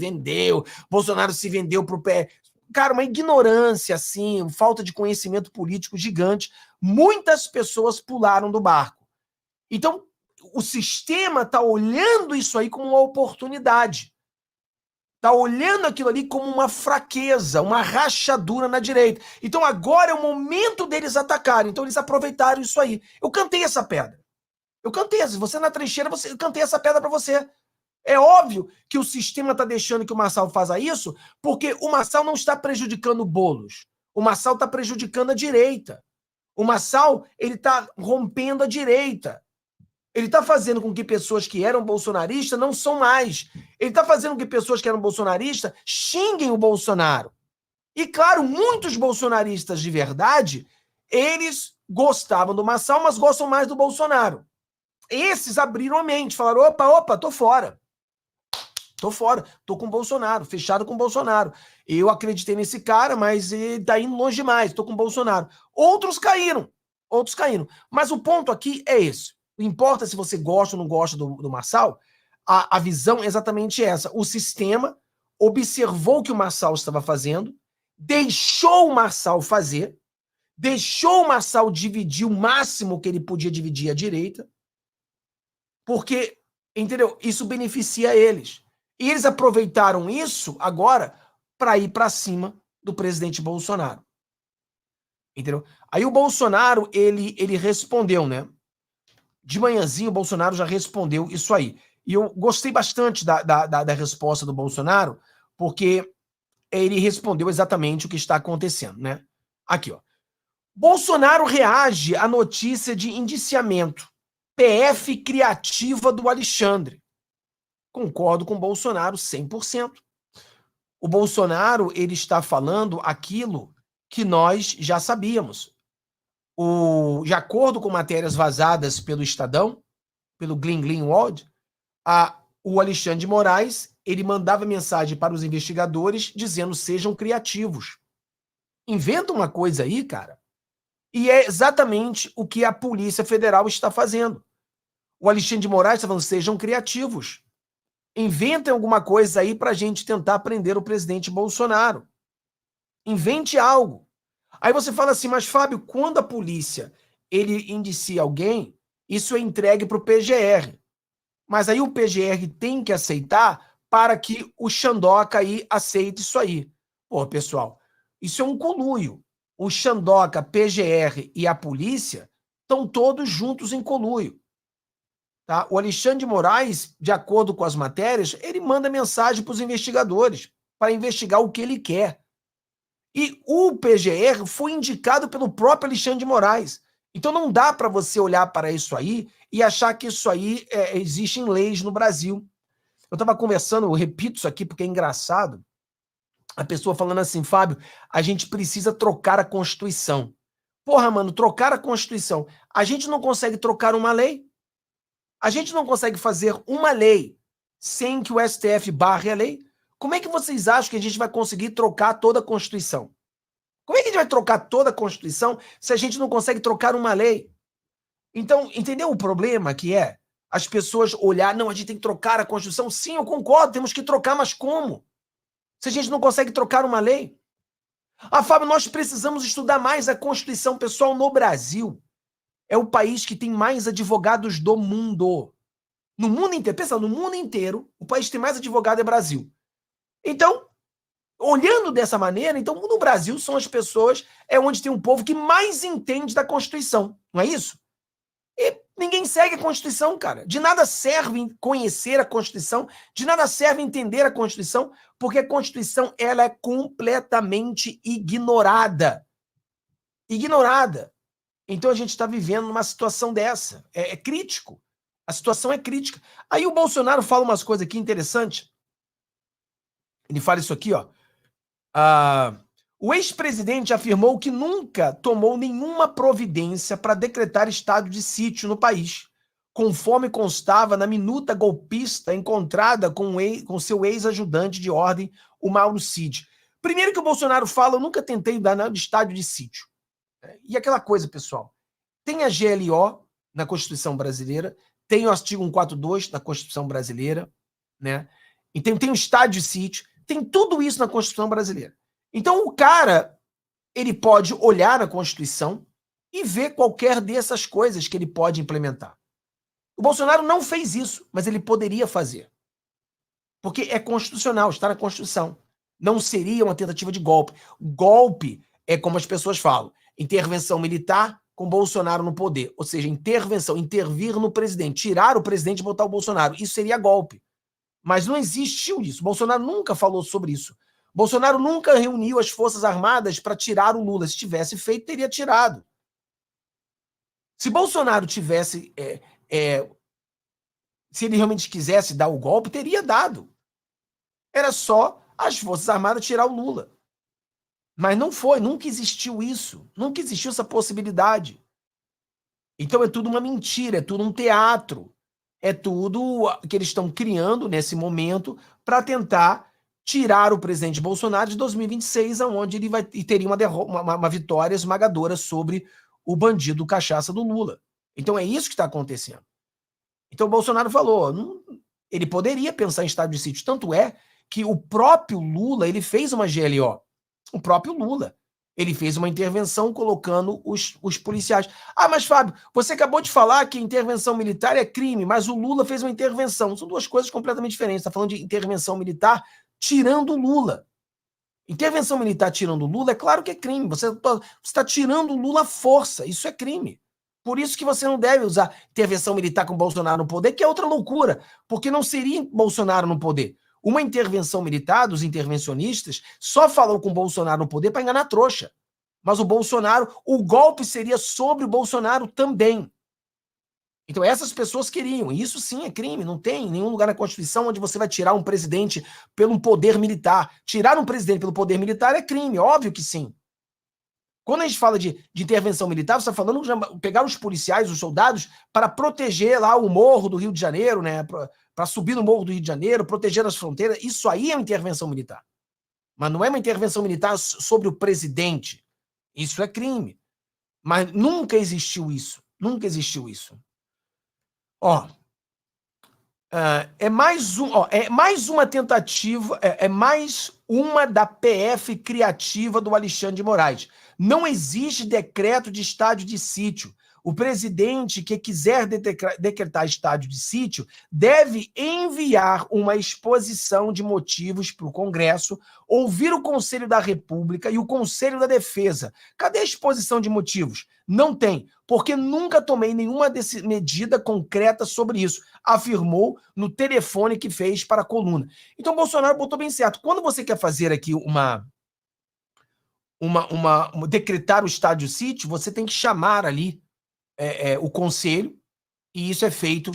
vendeu pro pé. Cara, uma ignorância, assim, falta de conhecimento político gigante. Muitas pessoas pularam do barco. Então, o sistema está olhando isso aí como uma oportunidade. Está olhando aquilo ali como uma fraqueza, uma rachadura na direita. Então, agora é o momento deles atacarem. Então, eles aproveitaram isso aí. Eu cantei essa pedra. Se você na trincheira, eu cantei essa pedra para você. É óbvio que o sistema está deixando que o Marçal faça isso, porque o Marçal não está prejudicando Boulos. O Marçal está prejudicando a direita. O Marçal, ele está rompendo a direita. Ele está fazendo com que pessoas que eram bolsonaristas não são mais. Ele está fazendo com que pessoas que eram bolsonaristas xinguem o Bolsonaro. E, claro, muitos bolsonaristas de verdade, eles gostavam do Marçal, mas gostam mais do Bolsonaro. Esses abriram a mente, falaram, opa, tô fora. Tô com o Bolsonaro, fechado com o Bolsonaro. Eu acreditei nesse cara, mas ele tá indo longe demais, tô com o Bolsonaro. Outros caíram. Mas o ponto aqui é esse. Não importa se você gosta ou não gosta do Marçal, a visão é exatamente essa. O sistema observou o que o Marçal estava fazendo, deixou o Marçal fazer, deixou o Marçal dividir o máximo que ele podia dividir à direita, porque, entendeu? Isso beneficia eles. E eles aproveitaram isso agora para ir para cima do presidente Bolsonaro. Entendeu? Aí o Bolsonaro, ele respondeu, né? De manhãzinho, o Bolsonaro já respondeu isso aí. E eu gostei bastante da resposta do Bolsonaro, porque ele respondeu exatamente o que está acontecendo, né? Aqui, ó. Bolsonaro reage à notícia de indiciamento. PF criativa do Alexandre. Concordo com o Bolsonaro 100%. O Bolsonaro, ele está falando aquilo que nós já sabíamos. De acordo com matérias vazadas pelo Estadão, pelo Gling World, o Alexandre de Moraes, ele mandava mensagem para os investigadores dizendo sejam criativos. Inventa uma coisa aí, cara. E é exatamente o que a Polícia Federal está fazendo. O Alexandre de Moraes está falando sejam criativos. Inventem alguma coisa aí para a gente tentar prender o presidente Bolsonaro. Invente algo. Aí você fala assim, mas Fábio, quando a polícia ele indicia alguém, isso é entregue para o PGR. Mas aí o PGR tem que aceitar para que o Xandoca aí aceite isso aí. Pô, pessoal, isso é um conluio. O Xandoca, PGR e a polícia estão todos juntos em conluio. Tá? O Alexandre de Moraes, de acordo com as matérias, ele manda mensagem para os investigadores para investigar o que ele quer. E o PGR foi indicado pelo próprio Alexandre de Moraes. Então não dá para você olhar para isso aí e achar que isso aí existem leis no Brasil. Eu estava conversando, eu repito isso aqui porque é engraçado, a pessoa falando assim, Fábio, a gente precisa trocar a Constituição. Porra, mano, trocar a Constituição. A gente não consegue trocar uma lei? A gente não consegue fazer uma lei sem que o STF barre a lei? Como é que vocês acham que a gente vai conseguir trocar toda a Constituição? Como é que a gente vai trocar toda a Constituição se a gente não consegue trocar uma lei? Então, entendeu o problema que é? As pessoas olhar, não, a gente tem que trocar a Constituição. Sim, eu concordo, temos que trocar, mas como? Se a gente não consegue trocar uma lei? Ah, Fábio, nós precisamos estudar mais a Constituição. Pessoal, no Brasil, é o país que tem mais advogados do mundo. No mundo inteiro, pensa, no mundo inteiro, o país que tem mais advogado é o Brasil. Então, olhando dessa maneira, então no Brasil são as pessoas, é onde tem um povo que mais entende da Constituição, não é isso? E ninguém segue a Constituição, cara. De nada serve conhecer a Constituição, de nada serve entender a Constituição, porque a Constituição ela é completamente ignorada. Ignorada. Então a gente está vivendo numa situação dessa. É crítico. A situação é crítica. Aí o Bolsonaro fala umas coisas aqui interessantes. Ele fala isso aqui, ó. O ex-presidente afirmou que nunca tomou nenhuma providência para decretar estado de sítio no país, conforme constava na minuta golpista encontrada com seu ex-ajudante de ordem, o Mauro Cid. Primeiro que o Bolsonaro fala, eu nunca tentei dar nada de estado de sítio. E aquela coisa, pessoal, tem a GLO na Constituição brasileira, tem o artigo 142 da Constituição brasileira, né? Então tem o estado de sítio, tem tudo isso na Constituição brasileira. Então o cara, ele pode olhar na Constituição e ver qualquer dessas coisas que ele pode implementar. O Bolsonaro não fez isso, mas ele poderia fazer. Porque é constitucional, está na Constituição. Não seria uma tentativa de golpe. Golpe é como as pessoas falam, intervenção militar com Bolsonaro no poder. Ou seja, intervenção, intervir no presidente, tirar o presidente e botar o Bolsonaro. Isso seria golpe. Mas não existiu isso. Bolsonaro nunca falou sobre isso. Bolsonaro nunca reuniu as Forças Armadas para tirar o Lula. Se tivesse feito, teria tirado. Se Bolsonaro tivesse... se ele realmente quisesse dar o golpe, teria dado. Era só as Forças Armadas tirar o Lula. Mas não foi, nunca existiu isso. Nunca existiu essa possibilidade. Então é tudo uma mentira, é tudo um teatro. É tudo que eles estão criando nesse momento para tentar tirar o presidente Bolsonaro de 2026, onde ele teria uma vitória esmagadora sobre o bandido cachaça do Lula. Então é isso que está acontecendo. Então o Bolsonaro falou, ele poderia pensar em estado de sítio. Tanto é que o próprio Lula ele fez uma GLO. O próprio Lula. Ele fez uma intervenção colocando os policiais. Ah, mas Fábio, você acabou de falar que intervenção militar é crime, mas o Lula fez uma intervenção. São duas coisas completamente diferentes. Você está falando de intervenção militar tirando o Lula. Intervenção militar tirando o Lula, é claro que é crime. Você está tirando o Lula à força. Isso é crime. Por isso que você não deve usar intervenção militar com Bolsonaro no poder, que é outra loucura, porque não seria Bolsonaro no poder. Uma intervenção militar dos intervencionistas só falou com Bolsonaro no poder para enganar trouxa. Mas o Bolsonaro, o golpe seria sobre o Bolsonaro também. Então essas pessoas queriam. E isso sim é crime. Não tem nenhum lugar na Constituição onde você vai tirar um presidente pelo poder militar. Tirar um presidente pelo poder militar é crime, óbvio que sim. Quando a gente fala de intervenção militar, você está falando de pegar os policiais, os soldados, para proteger lá o morro do Rio de Janeiro, né? Para subir no morro do Rio de Janeiro, proteger as fronteiras. Isso aí é uma intervenção militar. Mas não é uma intervenção militar sobre o presidente. Isso é crime. Mas nunca existiu isso. Nunca existiu isso. Ó, É mais uma tentativa, é mais uma da PF criativa do Alexandre de Moraes. Não existe decreto de estado de sítio. O presidente que quiser decretar estado de sítio deve enviar uma exposição de motivos para o Congresso, ouvir o Conselho da República e o Conselho da Defesa. Cadê a exposição de motivos? Não tem, porque nunca tomei nenhuma medida concreta sobre isso, afirmou no telefone que fez para a coluna. Então, Bolsonaro botou bem certo. Quando você quer fazer aqui decretar o estado de sítio, você tem que chamar ali o conselho, e isso é feito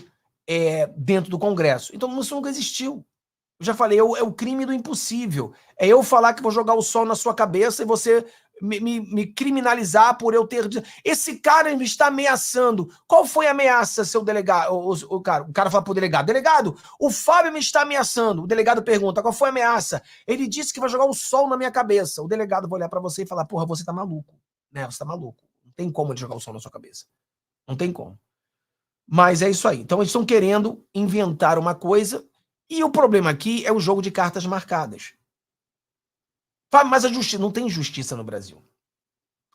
dentro do Congresso. Então, isso nunca existiu. Eu já falei, é o crime do impossível. É eu falar que vou jogar o sol na sua cabeça e você me criminalizar por eu ter... Esse cara me está ameaçando. Qual foi a ameaça, seu delegado? O cara fala pro delegado, delegado, o Fábio me está ameaçando. O delegado pergunta, qual foi a ameaça? Ele disse que vai jogar o sol na minha cabeça. O delegado vai olhar para você e falar, porra, você tá maluco. Né? Você tá maluco. Não tem como ele jogar o sol na sua cabeça. Não tem como. Mas é isso aí. Então eles estão querendo inventar uma coisa e o problema aqui é o jogo de cartas marcadas. Mas a justiça, não tem justiça no Brasil.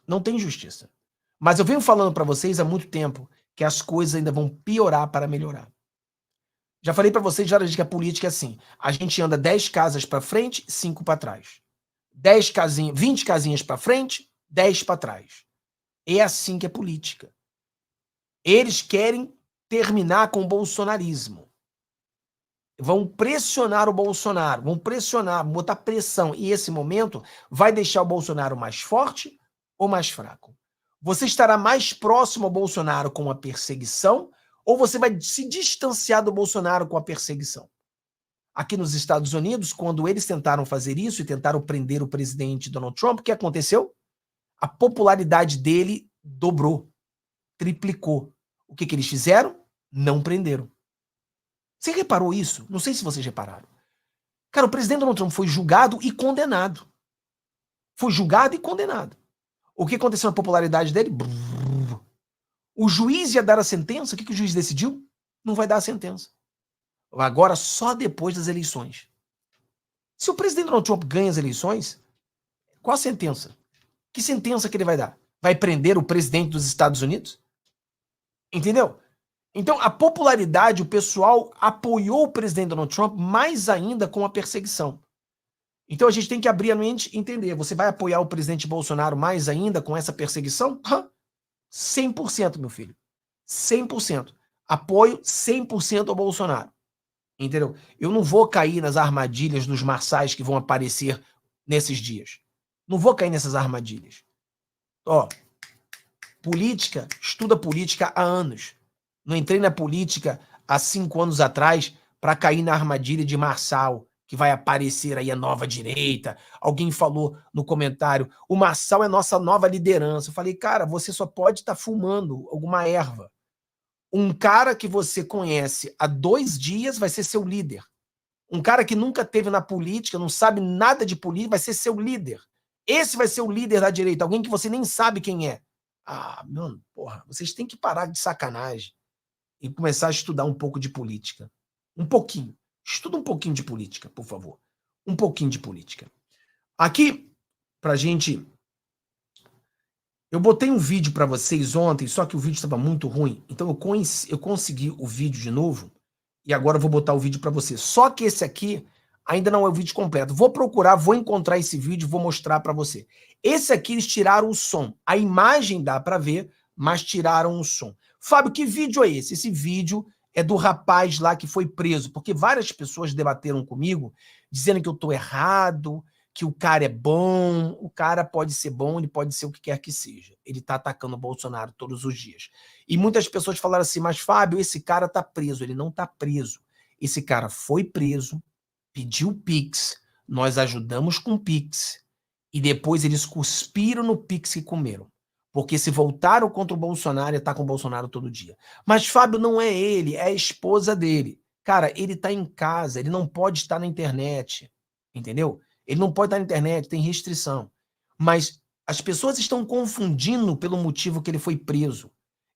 Não tem justiça. Mas eu venho falando para vocês há muito tempo que as coisas ainda vão piorar para melhorar. Já falei para vocês já que a política é assim. A gente anda 10 casas para frente, 5 para trás. 20 casinhas para frente, 10 para trás. É assim que é política. Eles querem terminar com o bolsonarismo. Vão pressionar o Bolsonaro, vão pressionar, botar pressão. E esse momento vai deixar o Bolsonaro mais forte ou mais fraco? Você estará mais próximo ao Bolsonaro com a perseguição ou você vai se distanciar do Bolsonaro com a perseguição? Aqui nos Estados Unidos, quando eles tentaram fazer isso e tentaram prender o presidente Donald Trump, o que aconteceu? A popularidade dele dobrou, triplicou. O que eles fizeram? Não prenderam. Você reparou isso? Não sei se vocês repararam. Cara, o presidente Donald Trump foi julgado e condenado. Foi julgado e condenado. O que aconteceu na popularidade dele? O juiz ia dar a sentença. O que o juiz decidiu? Não vai dar a sentença. Agora, só depois das eleições. Se o presidente Donald Trump ganha as eleições, qual a sentença? Que sentença que ele vai dar? Vai prender o presidente dos Estados Unidos? Entendeu? Então, a popularidade, o pessoal apoiou o presidente Donald Trump mais ainda com a perseguição. Então, a gente tem que abrir a mente e entender. Você vai apoiar o presidente Bolsonaro mais ainda com essa perseguição? 100%, meu filho. 100%. Apoio 100% ao Bolsonaro. Entendeu? Eu não vou cair nas armadilhas dos marçais que vão aparecer nesses dias. Não vou cair nessas armadilhas. Ó, política, estuda política há anos. Não entrei na política há 5 anos atrás para cair na armadilha de Marçal, que vai aparecer aí a nova direita. Alguém falou no comentário, o Marçal é nossa nova liderança. Eu falei, cara, você só pode estar fumando alguma erva. Um cara que você conhece há 2 dias vai ser seu líder. Um cara que nunca teve na política, não sabe nada de política, vai ser seu líder. Esse vai ser o líder da direita, alguém que você nem sabe quem é. Ah, mano, porra, vocês têm que parar de sacanagem e começar a estudar um pouco de política. Um pouquinho. Estuda um pouquinho de política, por favor. Um pouquinho de política. Aqui, pra gente... Eu botei um vídeo para vocês ontem, só que o vídeo estava muito ruim. Então eu consegui o vídeo de novo e agora eu vou botar o vídeo para vocês. Só que esse aqui ainda não é o vídeo completo. Vou procurar, vou encontrar esse vídeo e vou mostrar para você. Esse aqui eles tiraram o som. A imagem dá para ver, mas tiraram o som. Fábio, que vídeo é esse? Esse vídeo é do rapaz lá que foi preso, porque várias pessoas debateram comigo, dizendo que eu tô errado, que o cara é bom, o cara pode ser bom, ele pode ser o que quer que seja. Ele tá atacando o Bolsonaro todos os dias. E muitas pessoas falaram assim, mas Fábio, esse cara tá preso. Ele não tá preso. Esse cara foi preso, pediu Pix, nós ajudamos com Pix, e depois eles cuspiram no Pix que comeram. Porque se voltaram contra o Bolsonaro, ele tá com o Bolsonaro todo dia. Mas Fábio não é ele, é a esposa dele. Cara, ele tá em casa, ele não pode estar na internet, entendeu? Ele não pode estar na internet, tem restrição. Mas as pessoas estão confundindo pelo motivo que ele foi preso.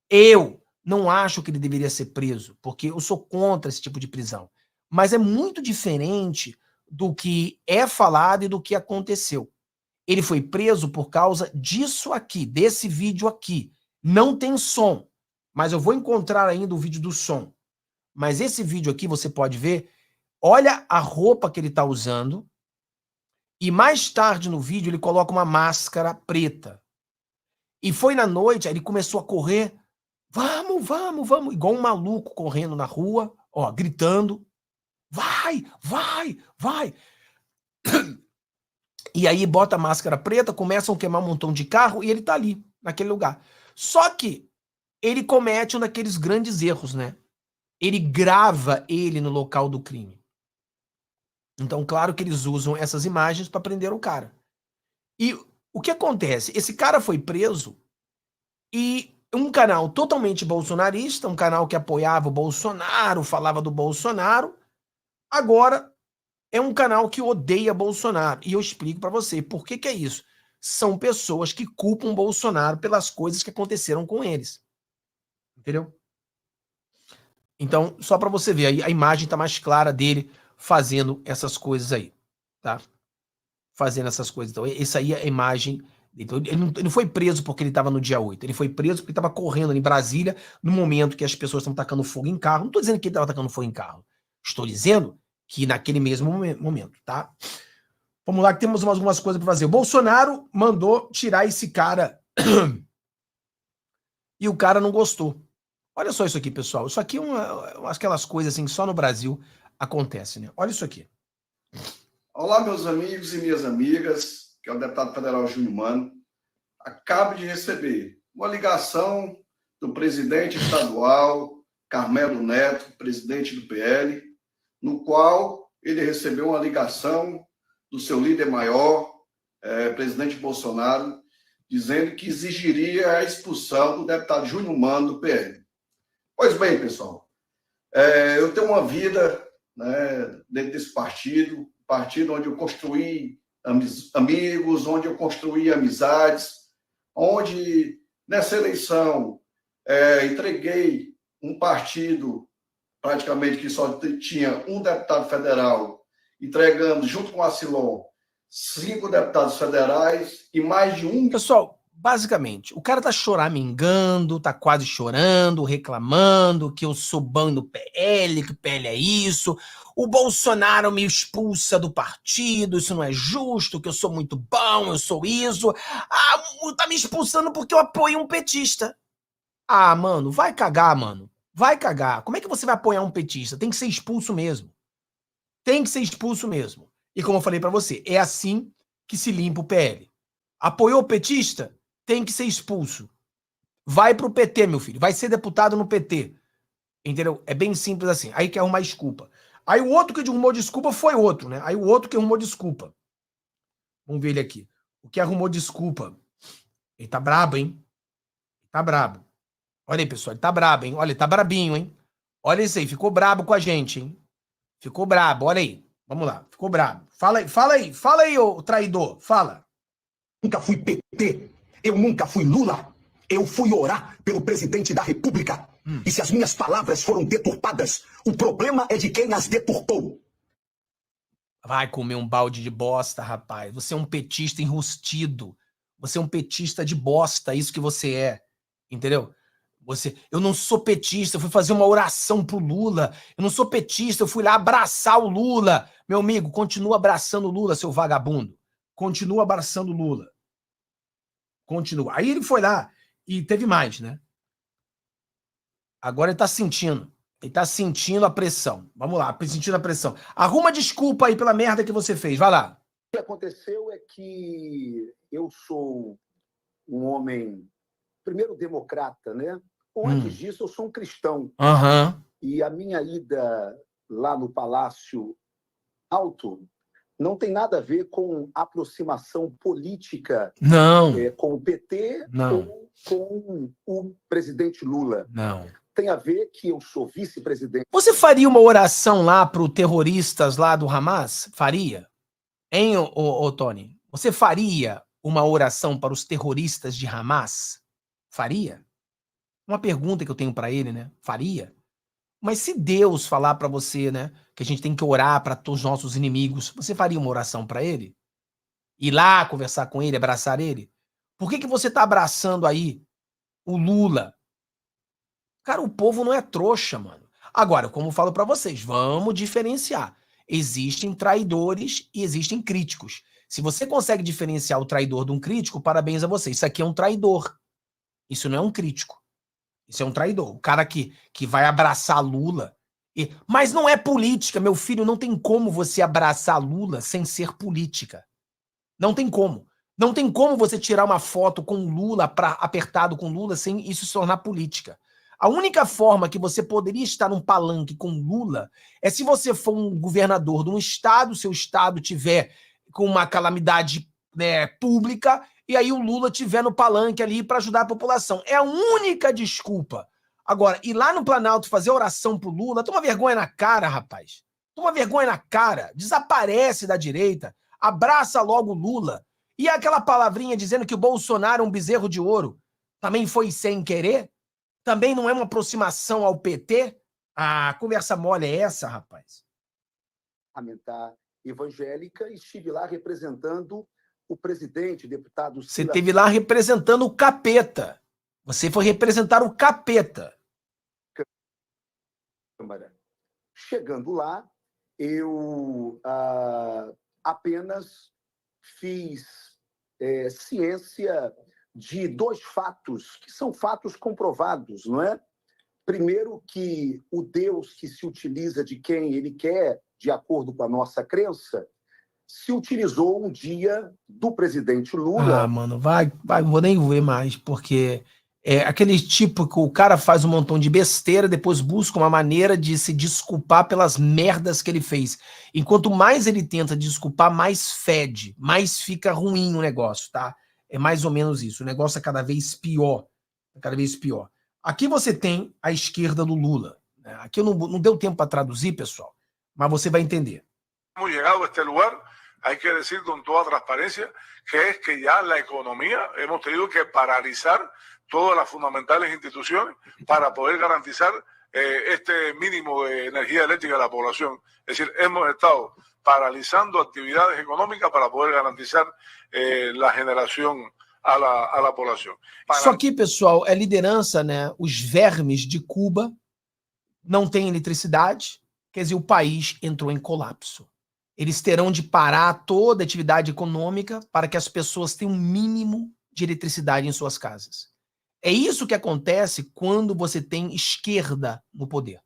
Eu Não acho que ele deveria ser preso, porque eu sou contra esse tipo de prisão. Mas é muito diferente do que é falado e do que aconteceu. Ele foi preso por causa disso aqui, desse vídeo aqui. Não tem som, mas eu vou encontrar ainda o vídeo do som. Mas esse vídeo aqui você pode ver, olha a roupa que ele está usando, e mais tarde no vídeo ele coloca uma máscara preta. E foi na noite, aí ele começou a correr, vamos, vamos, vamos, igual um maluco correndo na rua, ó, gritando, vai, vai, vai. E aí bota a máscara preta, começam a queimar um montão de carro e ele tá ali, naquele lugar. Só que ele comete um daqueles grandes erros, né? Ele grava ele no local do crime. Então, claro que eles usam essas imagens para prender o cara. E o que acontece? Esse cara foi preso e um canal totalmente bolsonarista, um canal que apoiava o Bolsonaro, falava do Bolsonaro, agora é um canal que odeia Bolsonaro. E eu explico para você por que é isso. São pessoas que culpam Bolsonaro pelas coisas que aconteceram com eles. Entendeu? Então, só para você ver, aí a imagem tá mais clara dele fazendo essas coisas aí, tá? Fazendo essas coisas. Então, essa aí é a imagem. Então, ele não foi preso porque ele estava no dia 8. Ele foi preso porque estava correndo em Brasília no momento que as pessoas estão tacando fogo em carro. Não estou dizendo que ele estava tacando fogo em carro. Estou dizendo que naquele mesmo momento, tá? Vamos lá que temos algumas coisas para fazer. O Bolsonaro mandou tirar esse cara e o cara não gostou. Olha só isso aqui, pessoal. Isso aqui é aquelas coisas assim que só no Brasil acontece, né? Olha isso aqui. Olá, meus amigos e minhas amigas, que é o deputado federal Júnior Mano. Acabo de receber uma ligação do presidente estadual, Carmelo Neto, presidente do PL, no qual ele recebeu uma ligação do seu líder maior, presidente Bolsonaro, dizendo que exigiria a expulsão do deputado Júnior Mano do PL. Pois bem, pessoal, eu tenho uma vida, né, dentro desse partido onde eu construí amigos, onde eu construí amizades, onde nessa eleição entreguei um partido praticamente que só tinha um deputado federal, entregando junto com a Silon 5 deputados federais e mais de um... Pessoal, basicamente, o cara tá choramingando, tá quase chorando, reclamando que eu sou bom do PL, que o PL é isso, o Bolsonaro me expulsa do partido, isso não é justo, que eu sou muito bom, eu sou isso, tá me expulsando porque eu apoio um petista. Ah, mano, vai cagar, mano, vai cagar. Como é que você vai apoiar um petista? Tem que ser expulso mesmo. Tem que ser expulso mesmo. E como eu falei pra você, é assim que se limpa o PL. Apoiou o petista? Tem que ser expulso. Vai pro PT, meu filho. Vai ser deputado no PT. Entendeu? É bem simples assim. Aí quer arrumar desculpa. Aí o outro que arrumou desculpa foi outro, né? Aí o outro que arrumou desculpa. Vamos ver ele aqui. O que arrumou desculpa. Ele tá brabo, hein? Ele tá brabo. Olha aí, pessoal. Ele tá brabo, hein? Olha, ele tá brabinho, hein? Olha isso aí. Ficou brabo com a gente, hein? Ficou brabo. Olha aí. Vamos lá. Ficou brabo. Fala aí, ô traidor. Fala. Nunca fui PT, eu nunca fui Lula, eu fui orar pelo presidente da República. E se as minhas palavras foram deturpadas, o problema é de quem as deturpou. Vai comer um balde de bosta, rapaz. Você é um petista enrustido. Você é um petista de bosta, isso que você é. Entendeu? Eu não sou petista, eu fui fazer uma oração pro Lula. Eu não sou petista, eu fui lá abraçar o Lula. Meu amigo, continua abraçando o Lula, seu vagabundo. Continua abraçando o Lula. Continua. Aí ele foi lá e teve mais, né? Agora ele tá sentindo. Ele tá sentindo a pressão. Vamos lá, sentindo a pressão. Arruma desculpa aí pela merda que você fez. Vai lá. O que aconteceu é que eu sou um homem, primeiro democrata, né? Ou antes disso, eu sou um cristão. E a minha ida lá no Palácio Alto não tem nada a ver com aproximação política com o PT ou com o presidente Lula. Não. Tem a ver que eu sou vice-presidente. Você faria uma oração lá para os terroristas lá do Hamas? Faria? Hein, ô Tony? Você faria uma oração para os terroristas de Hamas? Faria? Uma pergunta que eu tenho para ele, né? Faria? Mas se Deus falar para você, né, que a gente tem que orar para todos os nossos inimigos, você faria uma oração para ele? Ir lá conversar com ele, abraçar ele? Por que você tá abraçando aí o Lula? Cara, o povo não é trouxa, mano. Agora, como eu falo para vocês, vamos diferenciar. Existem traidores e existem críticos. Se você consegue diferenciar o traidor de um crítico, parabéns a você. Isso aqui é um traidor. Isso não é um crítico. Isso é um traidor. O cara que vai abraçar Lula. Mas não é política, meu filho. Não tem como você abraçar Lula sem ser política. Não tem como. Não tem como você tirar uma foto com Lula, apertado com Lula, sem isso se tornar política. A única forma que você poderia estar num palanque com Lula é se você for um governador de um estado, seu estado tiver com uma calamidade, né, pública, e aí o Lula tiver no palanque ali para ajudar a população. É a única desculpa. Agora, ir lá no Planalto fazer oração pro Lula, toma vergonha na cara, rapaz. Toma vergonha na cara. Desaparece da direita. Abraça logo o Lula. E aquela palavrinha dizendo que o Bolsonaro é um bezerro de ouro, também foi sem querer? Também não é uma aproximação ao PT? Ah, conversa mole é essa, rapaz? Parlamentar evangélica, e estive lá representando o presidente, deputado... Você esteve lá representando o capeta. Você foi representar o capeta. Chegando lá, eu apenas fiz ciência de dois fatos, que são fatos comprovados, não é? Primeiro, que o Deus que se utiliza de quem ele quer, de acordo com a nossa crença, se utilizou um dia do presidente Lula... Ah, mano, vai, não vou nem ver mais, porque é aquele tipo que o cara faz um montão de besteira, depois busca uma maneira de se desculpar pelas merdas que ele fez. Enquanto mais ele tenta desculpar, mais fede, mais fica ruim o negócio, tá? É mais ou menos isso. O negócio é cada vez pior. Cada vez pior. Aqui você tem a esquerda do Lula. Aqui não deu tempo para traduzir, pessoal, mas você vai entender. Hemos llegado a este lugar, hay que decir con toda transparencia, que es que ya la economía hemos tenido que paralizar todas las fundamentales instituciones para poder garantizar este mínimo de energía eléctrica a la población. Es decir, hemos estado paralizando actividades económicas para poder garantizar la generación a la población. Isso aqui, pessoal, é liderança, né? Os vermes de Cuba não têm eletricidade, quer dizer, o país entrou em colapso. Eles terão de parar toda a atividade econômica para que as pessoas tenham um mínimo de eletricidade em suas casas. É isso que acontece quando você tem esquerda no poder.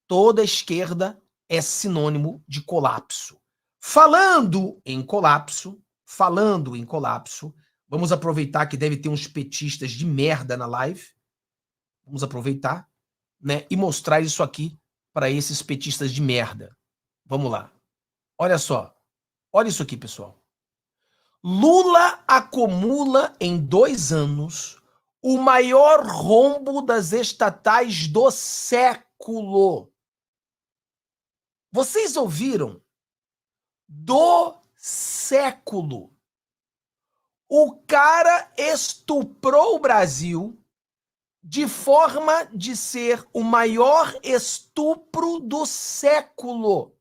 Toda esquerda é sinônimo de colapso. Falando em colapso, vamos aproveitar que deve ter uns petistas de merda na live. Vamos aproveitar, né, e mostrar isso aqui para esses petistas de merda. Vamos lá. Olha só. Olha isso aqui, pessoal. Lula acumula em 2 anos o maior rombo das estatais do século. Vocês ouviram? Do século. O cara estuprou o Brasil de forma de ser o maior estupro do século.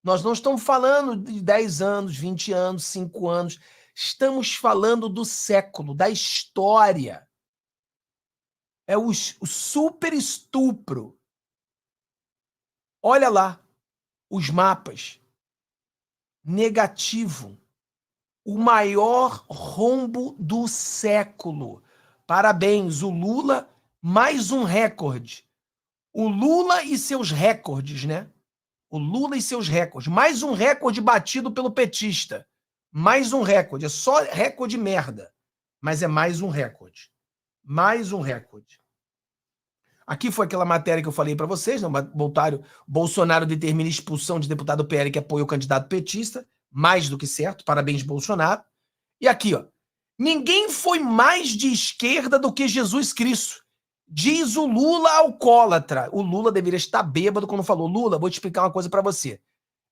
Nós não estamos falando de 10 anos, 20 anos, 5 anos. Estamos falando do século, da história. É o super estupro. Olha lá os mapas. Negativo. O maior rombo do século. Parabéns, o Lula, mais um recorde. O Lula e seus recordes, né? O Lula e seus recordes. Mais um recorde batido pelo petista. Mais um recorde. É só recorde merda. Mas é mais um recorde. Mais um recorde. Aqui foi aquela matéria que eu falei para vocês, né? Bolsonaro determina expulsão de deputado PL que apoia o candidato petista. Mais do que certo. Parabéns, Bolsonaro. E aqui, ó. Ninguém foi mais de esquerda do que Jesus Cristo. Diz o Lula alcoólatra. O Lula deveria estar bêbado quando falou: Lula, vou te explicar uma coisa para você.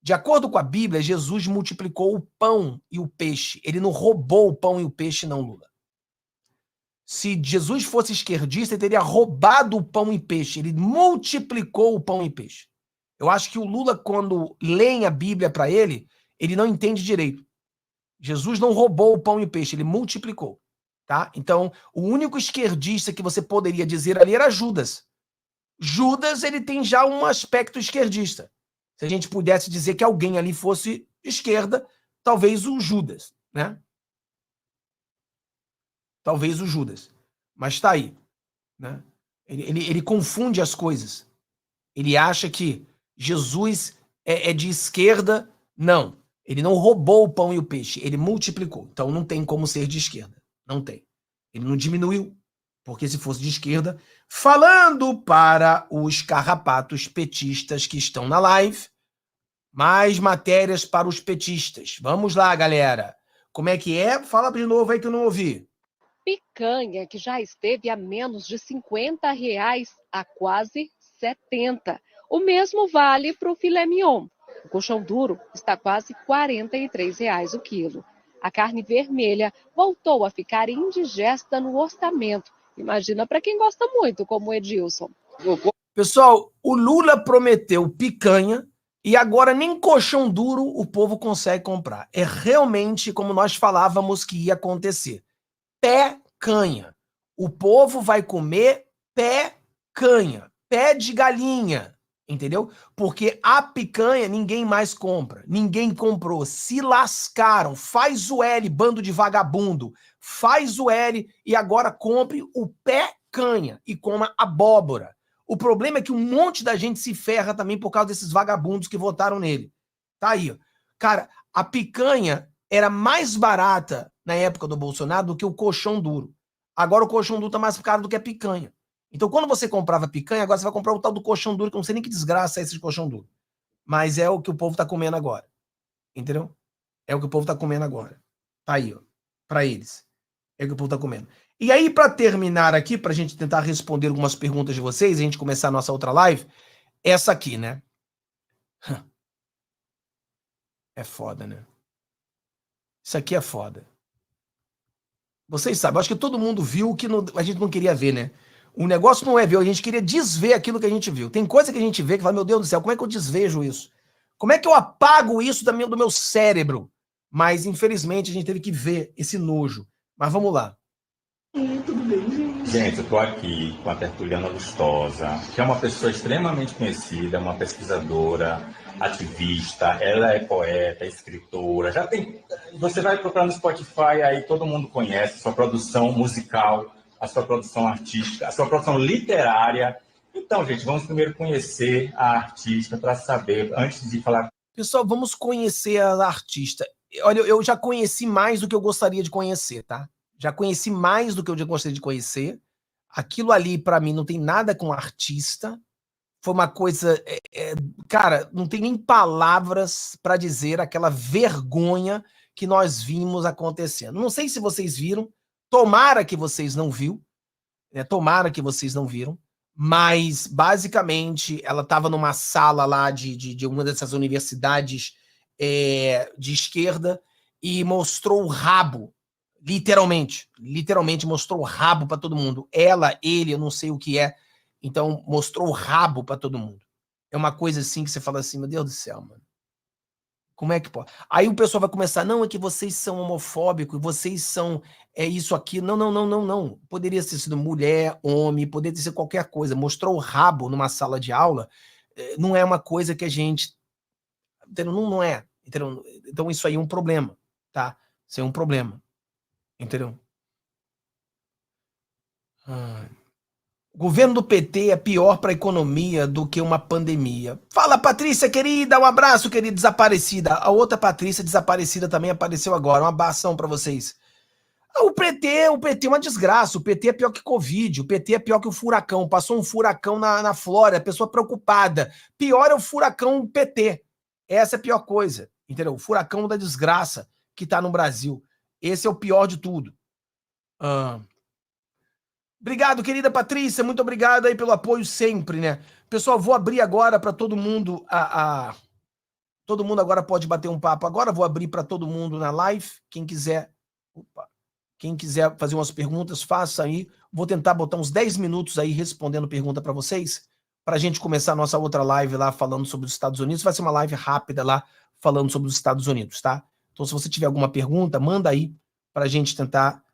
De acordo com a Bíblia, Jesus multiplicou o pão e o peixe. Ele não roubou o pão e o peixe, não, Lula. Se Jesus fosse esquerdista, ele teria roubado o pão e peixe. Ele multiplicou o pão e peixe. Eu acho que o Lula, quando leem a Bíblia para ele não entende direito. Jesus não roubou o pão e o peixe, ele multiplicou. Tá? Então, o único esquerdista que você poderia dizer ali era Judas. Judas, ele tem já um aspecto esquerdista. Se a gente pudesse dizer que alguém ali fosse esquerda, talvez o Judas, né? Talvez o Judas. Mas está aí, né? Ele confunde as coisas. Ele acha que Jesus é de esquerda. Não. Ele não roubou o pão e o peixe. Ele multiplicou. Então não tem como ser de esquerda. Não tem. Ele não diminuiu. Porque se fosse de esquerda... Falando para os carrapatos petistas que estão na live, mais matérias para os petistas. Vamos lá, galera. Como é que é? Fala de novo aí que eu não ouvi. Picanha, que já esteve a menos de R$50 a quase 70. O mesmo vale para o filé mignon. O colchão duro está quase R$43 o quilo. A carne vermelha voltou a ficar indigesta no orçamento. Imagina para quem gosta muito, como o Edilson. Pessoal, o Lula prometeu picanha e agora nem colchão duro o povo consegue comprar. É realmente como nós falávamos que ia acontecer. Pé-canha. O povo vai comer pé-canha. Pé de galinha. Entendeu? Porque a picanha ninguém mais compra. Ninguém comprou. Se lascaram. Faz o L, bando de vagabundo. Faz o L e agora compre o pé-canha e coma abóbora. O problema é que um monte da gente se ferra também por causa desses vagabundos que votaram nele. Tá aí, ó. Cara, a picanha era mais barata na época do Bolsonaro do que o colchão duro. Agora o colchão duro tá mais caro do que a picanha. Então, quando você comprava picanha, agora você vai comprar o tal do colchão duro, que eu não sei nem que desgraça é esse de colchão duro. Mas é o que o povo tá comendo agora. Entendeu? É o que o povo tá comendo agora. Tá aí, ó. Pra eles. É o que o povo tá comendo. E aí, pra terminar aqui, pra gente tentar responder algumas perguntas de vocês, e a gente começar a nossa outra live, essa aqui, né? É foda, né? Isso aqui é foda. Vocês sabem, eu acho que todo mundo viu o que a gente não queria ver, né? O negócio não é ver, a gente queria desver aquilo que a gente viu. Tem coisa que a gente vê que fala, meu Deus do céu, como é que eu desvejo isso? Como é que eu apago isso do meu cérebro? Mas, infelizmente, a gente teve que ver esse nojo. Mas vamos lá. Tudo bem, gente? Gente, eu tô aqui com a Tertuliana Lustosa, que é uma pessoa extremamente conhecida, uma pesquisadora, ativista, ela é poeta, escritora, já tem... Você vai procurar no Spotify, aí todo mundo conhece sua produção musical, a sua produção artística, a sua produção literária. Então, gente, vamos primeiro conhecer a artista para saber, antes de falar... Pessoal, vamos conhecer a artista. Olha, eu já conheci mais do que eu gostaria de conhecer, tá? Já conheci mais do que eu já gostaria de conhecer. Aquilo ali, para mim, não tem nada com artista. Foi uma coisa... cara, não tem nem palavras para dizer aquela vergonha que nós vimos acontecendo. Não sei se vocês viram. Tomara que vocês não viram. Né? Tomara que vocês não viram. Mas, basicamente, ela estava numa sala lá de uma dessas universidades de esquerda e mostrou o rabo. Literalmente mostrou o rabo para todo mundo. Ela, ele, eu não sei o que é. Então, mostrou o rabo para todo mundo. É uma coisa assim que você fala assim, meu Deus do céu, mano. Como é que pode? Aí o pessoal vai começar, não, é que vocês são homofóbicos, vocês são isso aqui. Não. Poderia ter sido mulher, homem, poderia ter sido qualquer coisa. Mostrou o rabo numa sala de aula, não é uma coisa que a gente... Entendeu? Não é. Entendeu? Então isso aí é um problema, tá? Isso é um problema. Entendeu? O governo do PT é pior para a economia do que uma pandemia. Fala, Patrícia, querida, um abraço, querida desaparecida. A outra Patrícia desaparecida também apareceu agora. Um abração para vocês. O PT é uma desgraça. O PT é pior que Covid. O PT é pior que o furacão. Passou um furacão na Flórida, a pessoa preocupada. Pior é o furacão PT. Essa é a pior coisa. Entendeu? O furacão da desgraça que está no Brasil. Esse é o pior de tudo. Obrigado, querida Patrícia. Muito obrigado aí pelo apoio sempre, né? Pessoal, vou abrir agora para todo mundo. Todo mundo agora pode bater um papo. Agora vou abrir para todo mundo na live. Quem quiser Quem quiser fazer umas perguntas, faça aí. Vou tentar botar uns 10 minutos aí respondendo pergunta para vocês, para a gente começar a nossa outra live lá falando sobre os Estados Unidos. Vai ser uma live rápida lá falando sobre os Estados Unidos, tá? Então, se você tiver alguma pergunta, manda aí para a gente tentar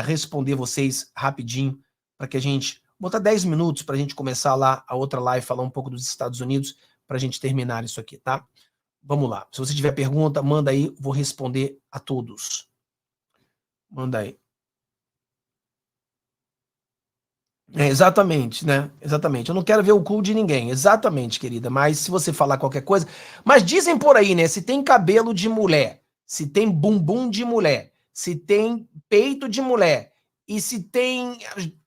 responder vocês rapidinho, para que a gente... Botar 10 minutos para a gente começar lá a outra live, falar um pouco dos Estados Unidos, para a gente terminar isso aqui, tá? Vamos lá. Se você tiver pergunta, manda aí, vou responder a todos. Manda aí. Exatamente, né? Exatamente. Eu não quero ver o cu de ninguém. Exatamente, querida. Mas se você falar qualquer coisa... Mas dizem por aí, né? Se tem cabelo de mulher, se tem bumbum de mulher, se tem peito de mulher e se tem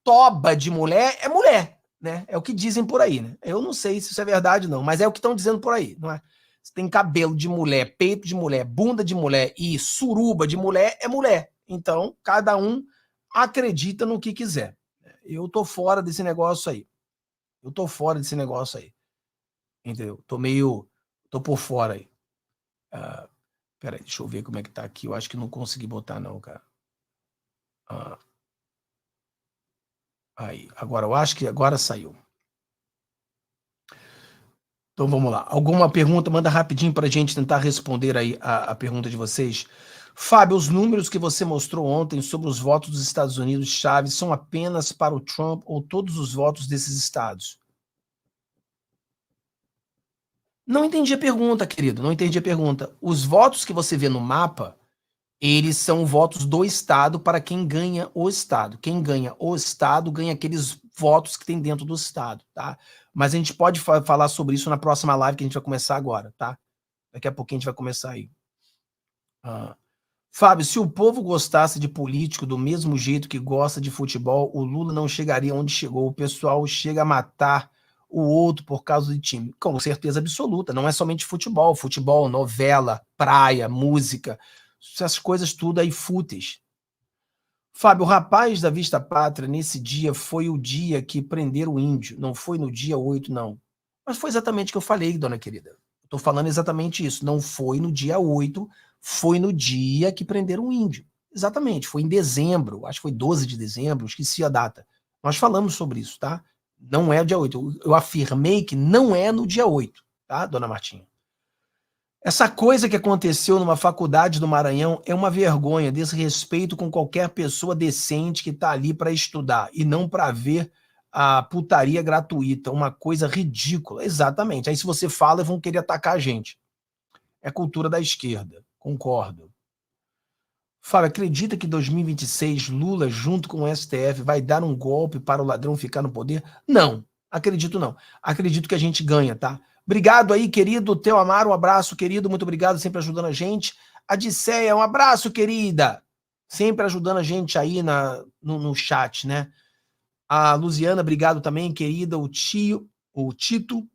toba de mulher, é mulher, né? É o que dizem por aí, né? Eu não sei se isso é verdade, não, mas é o que estão dizendo por aí, não é? Se tem cabelo de mulher, peito de mulher, bunda de mulher e suruba de mulher, é mulher. Então, cada um acredita no que quiser. Eu tô fora desse negócio aí. Eu tô fora desse negócio aí. Entendeu? Tô por fora aí. Peraí, deixa eu ver como é que tá aqui. Eu acho que não consegui botar, não, cara. Aí, agora eu acho que agora saiu. Então vamos lá. Alguma pergunta? Manda rapidinho para a gente tentar responder aí a pergunta de vocês. Fábio, os números que você mostrou ontem sobre os votos dos Estados Unidos chave são apenas para o Trump ou todos os votos desses estados? Não entendi a pergunta, querido. Não entendi a pergunta. Os votos que você vê no mapa, eles são votos do estado para quem ganha o estado. Quem ganha o estado ganha aqueles votos que tem dentro do estado, tá? Mas a gente pode falar sobre isso na próxima live que a gente vai começar agora, tá? Daqui a pouquinho a gente vai começar aí. Fábio, se o povo gostasse de político do mesmo jeito que gosta de futebol, o Lula não chegaria onde chegou. O pessoal chega a matar o outro por causa de time. Com certeza absoluta. Não é somente futebol. Futebol, novela, praia, música... essas coisas tudo aí fúteis. Fábio, o rapaz da Vista Pátria, nesse dia, foi o dia que prenderam o índio. Não foi no dia 8, não. Mas foi exatamente o que eu falei, dona querida. Estou falando exatamente isso. Não foi no dia 8, foi no dia que prenderam o índio. Exatamente. Foi em dezembro. Acho que foi 12 de dezembro. Esqueci a data. Nós falamos sobre isso, tá? Não é o dia 8. Eu afirmei que não é no dia 8, tá, dona Martinha? Essa coisa que aconteceu numa faculdade do Maranhão é uma vergonha, desrespeito com qualquer pessoa decente que está ali para estudar e não para ver a putaria gratuita, uma coisa ridícula. Exatamente. Aí se você fala, vão querer atacar a gente. É cultura da esquerda. Concordo. Fábio, acredita que 2026 Lula, junto com o STF, vai dar um golpe para o ladrão ficar no poder? Não. Acredito não. Acredito que a gente ganha, tá? Obrigado aí, querido. Teu Amaro, um abraço, querido. Muito obrigado, sempre ajudando a gente. A Diceia, um abraço, querida. Sempre ajudando a gente aí no chat, né? A Luziana, obrigado também, querida. O Tito,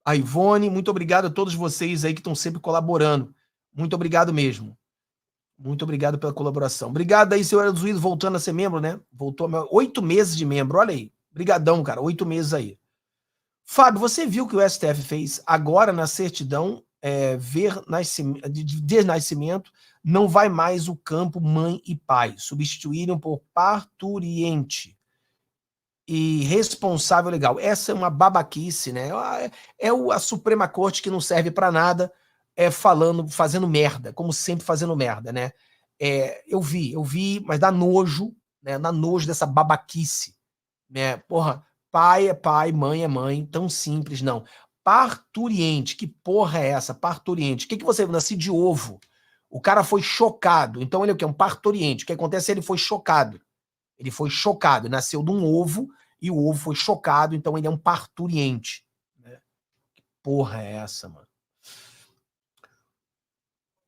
a Ivone, muito obrigado a todos vocês aí que estão sempre colaborando. Muito obrigado mesmo. Muito obrigado pela colaboração. Obrigado aí, senhor Elzuído, voltando a ser membro, né? Voltou 8 meses de membro, olha aí. Obrigadão, cara, 8 meses aí. Fábio, você viu que o STF fez agora na certidão de nascimento, não vai mais o campo mãe e pai, substituíram por parturiente e responsável legal. Essa é uma babaquice, né? É a Suprema Corte que não serve para nada, fazendo merda, como sempre fazendo merda, né? Eu vi, mas dá nojo, né? Dá nojo dessa babaquice, né? Porra, pai é pai, mãe é mãe, tão simples, não. Parturiente, que porra é essa? Parturiente. O que você nasce de ovo? O cara foi chocado, então ele é o quê? Um parturiente. O que acontece é que ele foi chocado. Ele foi chocado, nasceu de um ovo e o ovo foi chocado, então ele é um parturiente. Né? Que porra é essa, mano?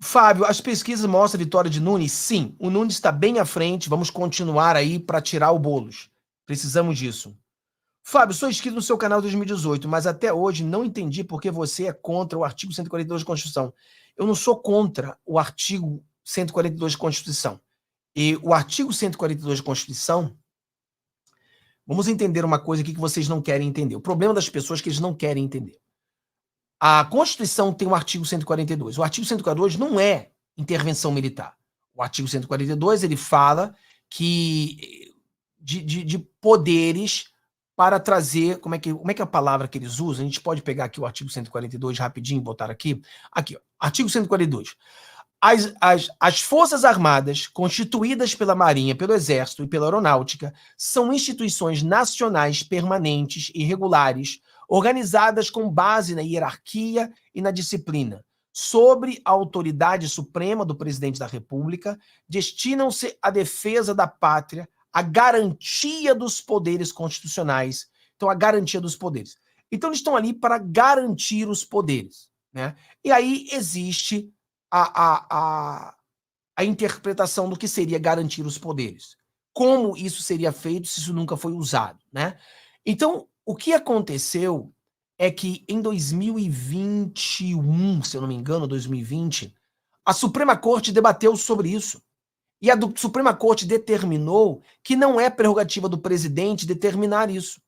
Fábio, as pesquisas mostram a vitória de Nunes? Sim, o Nunes está bem à frente, vamos continuar aí para tirar o Boulos. Precisamos disso. Fábio, sou inscrito no seu canal 2018, mas até hoje não entendi por que você é contra o artigo 142 da Constituição. Eu não sou contra o artigo 142 da Constituição. E o artigo 142 da Constituição, vamos entender uma coisa aqui que vocês não querem entender. O problema das pessoas é que eles não querem entender. A Constituição tem o artigo 142. O artigo 142 não é intervenção militar. O artigo 142, ele fala que de poderes para trazer, como é que é a palavra que eles usam? A gente pode pegar aqui o artigo 142 rapidinho e botar aqui. Aqui, ó, artigo 142. As Forças Armadas, constituídas pela Marinha, pelo Exército e pela Aeronáutica, são instituições nacionais permanentes e regulares, organizadas com base na hierarquia e na disciplina, sobre a autoridade suprema do presidente da República, destinam-se à defesa da pátria, à garantia dos poderes constitucionais. Então, a garantia dos poderes. Então, eles estão ali para garantir os poderes, né? E aí existe a interpretação do que seria garantir os poderes. Como isso seria feito se isso nunca foi usado, né? Então, o que aconteceu é que em 2021, se eu não me engano, 2020, a Suprema Corte debateu sobre isso. E a Suprema Corte determinou que não é prerrogativa do presidente determinar isso.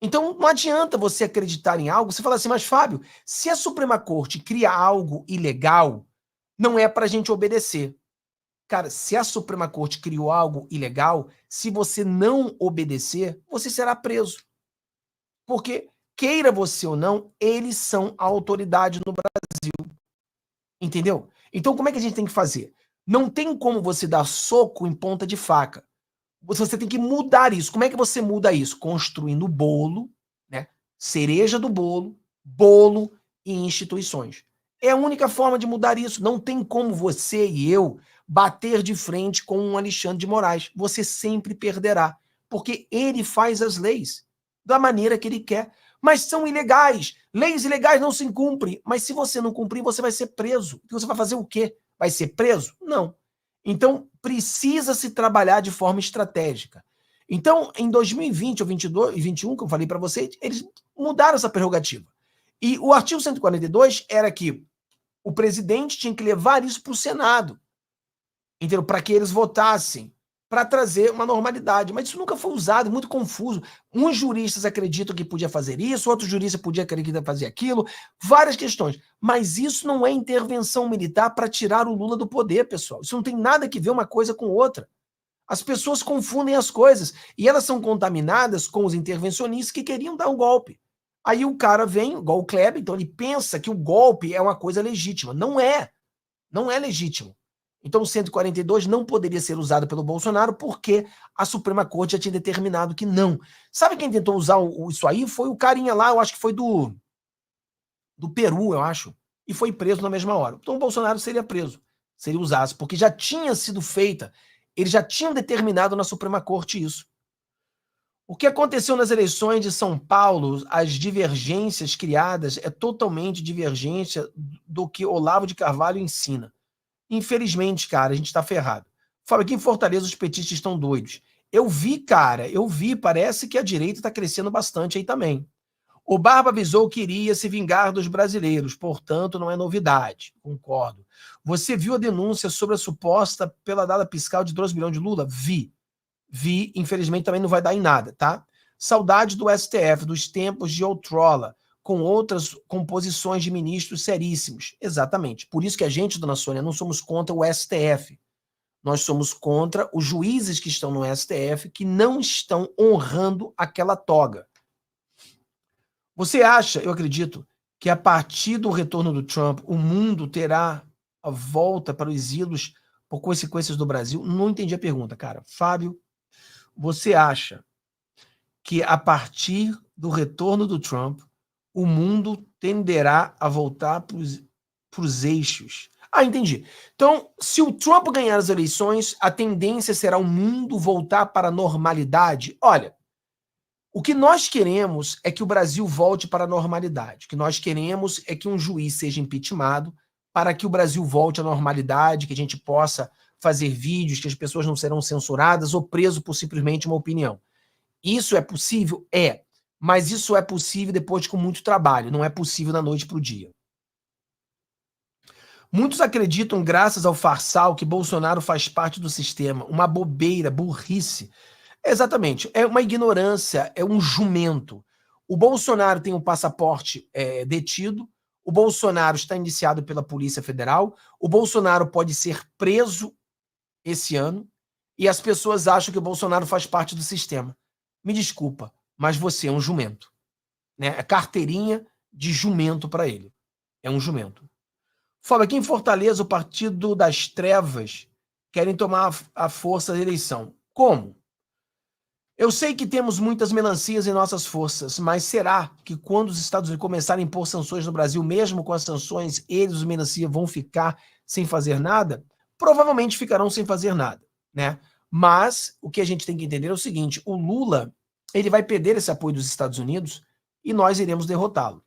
Então, não adianta você acreditar em algo, você fala assim, mas Fábio, se a Suprema Corte cria algo ilegal, não é para a gente obedecer. Cara, se a Suprema Corte criou algo ilegal, se você não obedecer, você será preso. Porque, queira você ou não, eles são a autoridade no Brasil. Entendeu? Então, como é que a gente tem que fazer? Não tem como você dar soco em ponta de faca. Você tem que mudar isso. Como é que você muda isso? Construindo bolo, né? Cereja do bolo, bolo e instituições. É a única forma de mudar isso. Não tem como você e eu bater de frente com um Alexandre de Moraes. Você sempre perderá. Porque ele faz as leis da maneira que ele quer. Mas são ilegais. Leis ilegais não se cumprem. Mas se você não cumprir, você vai ser preso. Você vai fazer o quê? Vai ser preso? Não. Então, precisa se trabalhar de forma estratégica. Então, em 2020 ou 2022 e 2021, que eu falei para vocês, eles mudaram essa prerrogativa. E o artigo 142 era que o presidente tinha que levar isso para o Senado, entendeu? Para que eles votassem, para trazer uma normalidade. Mas isso nunca foi usado, muito confuso. Uns juristas acreditam que podia fazer isso, outros juristas podiam acreditar fazer aquilo, várias questões. Mas isso não é intervenção militar para tirar o Lula do poder, pessoal. Isso não tem nada que ver uma coisa com outra. As pessoas confundem as coisas e elas são contaminadas com os intervencionistas que queriam dar um golpe. Aí o cara vem, igual o Kleber, então ele pensa que o golpe é uma coisa legítima. Não é. Não é legítimo. Então o 142 não poderia ser usado pelo Bolsonaro porque a Suprema Corte já tinha determinado que não. Sabe quem tentou usar isso aí? Foi o carinha lá, eu acho que foi do Peru, eu acho, e foi preso na mesma hora. Então o Bolsonaro seria preso, seria usado, porque já tinha sido feita, eles já tinham determinado na Suprema Corte isso. O que aconteceu nas eleições de São Paulo, as divergências criadas, é totalmente divergência do que Olavo de Carvalho ensina. Infelizmente, cara, a gente tá ferrado. Fala, aqui em Fortaleza os petistas estão doidos. Eu vi, parece que a direita tá crescendo bastante aí também. O Barba avisou que iria se vingar dos brasileiros, portanto não é novidade. Concordo. Você viu a denúncia sobre a suposta peladada fiscal de 12 bilhões de Lula? Vi, infelizmente também não vai dar em nada, tá? Saudade do STF, dos tempos de outrora, com outras composições de ministros seríssimos. Exatamente. Por isso que a gente, dona Sônia, não somos contra o STF. Nós somos contra os juízes que estão no STF que não estão honrando aquela toga. Você acha, eu acredito, que a partir do retorno do Trump, o mundo terá a volta para os ídolos por consequências do Brasil? Não entendi a pergunta, cara. Fábio, você acha que a partir do retorno do Trump, o mundo tenderá a voltar para os eixos? Ah, entendi. Então, se o Trump ganhar as eleições, a tendência será o mundo voltar para a normalidade? Olha, o que nós queremos é que o Brasil volte para a normalidade. O que nós queremos é que um juiz seja impeachmentado para que o Brasil volte à normalidade, que a gente possa fazer vídeos, que as pessoas não serão censuradas ou preso por simplesmente uma opinião. Isso é possível? É. Mas isso é possível depois com muito trabalho, não é possível da noite para o dia. Muitos acreditam, graças ao farsal, que Bolsonaro faz parte do sistema. Uma bobeira, burrice. Exatamente, é uma ignorância, é um jumento. O Bolsonaro tem um passaporte detido, o Bolsonaro está indiciado pela Polícia Federal, o Bolsonaro pode ser preso esse ano e as pessoas acham que o Bolsonaro faz parte do sistema. Me desculpa, mas você é um jumento. Né? É carteirinha de jumento para ele. É um jumento. Fala, aqui em Fortaleza, o Partido das Trevas querem tomar a força da eleição. Como? Eu sei que temos muitas melancias em nossas forças, mas será que quando os Estados Unidos começarem a impor sanções no Brasil, mesmo com as sanções, eles, os melancias, vão ficar sem fazer nada? Provavelmente ficarão sem fazer nada, né? Mas o que a gente tem que entender é o seguinte, o Lula, ele vai perder esse apoio dos Estados Unidos e nós iremos derrotá-lo.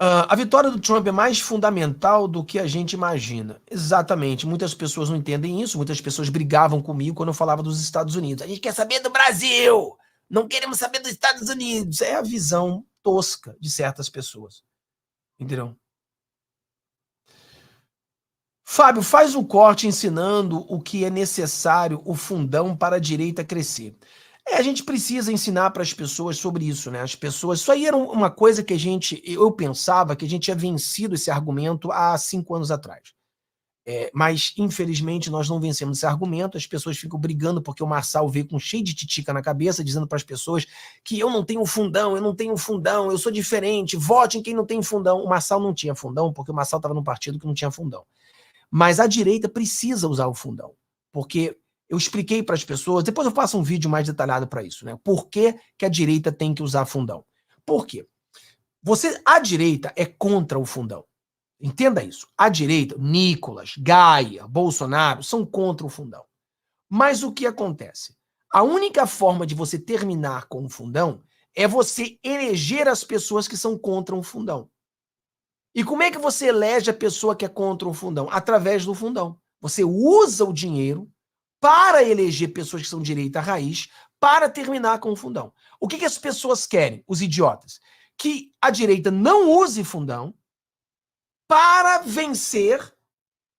A vitória do Trump é mais fundamental do que a gente imagina. Exatamente. Muitas pessoas não entendem isso. Muitas pessoas brigavam comigo quando eu falava dos Estados Unidos. A gente quer saber do Brasil! Não queremos saber dos Estados Unidos. É a visão tosca de certas pessoas. Entendeu? Fábio, faz um corte ensinando o que é necessário o fundão para a direita crescer. A gente precisa ensinar para as pessoas sobre isso, né? As pessoas... Isso aí era uma coisa que eu pensava que a gente tinha vencido esse argumento há 5 anos atrás. Mas, infelizmente, nós não vencemos esse argumento. As pessoas ficam brigando porque o Marçal veio com cheio de titica na cabeça, dizendo para as pessoas que eu não tenho fundão, eu sou diferente, vote em quem não tem fundão. O Marçal não tinha fundão porque o Marçal estava num partido que não tinha fundão. Mas a direita precisa usar o fundão, porque... Eu expliquei para as pessoas, depois eu faço um vídeo mais detalhado para isso, né? Por que a direita tem que usar fundão? Por quê? A direita é contra o fundão. Entenda isso. A direita, Nicolas, Gaia, Bolsonaro, são contra o fundão. Mas o que acontece? A única forma de você terminar com o fundão é você eleger as pessoas que são contra o fundão. E como é que você elege a pessoa que é contra o fundão? Através do fundão. Você usa o dinheiro para eleger pessoas que são direita raiz, para terminar com o fundão. O que as pessoas querem, os idiotas? Que a direita não use fundão para vencer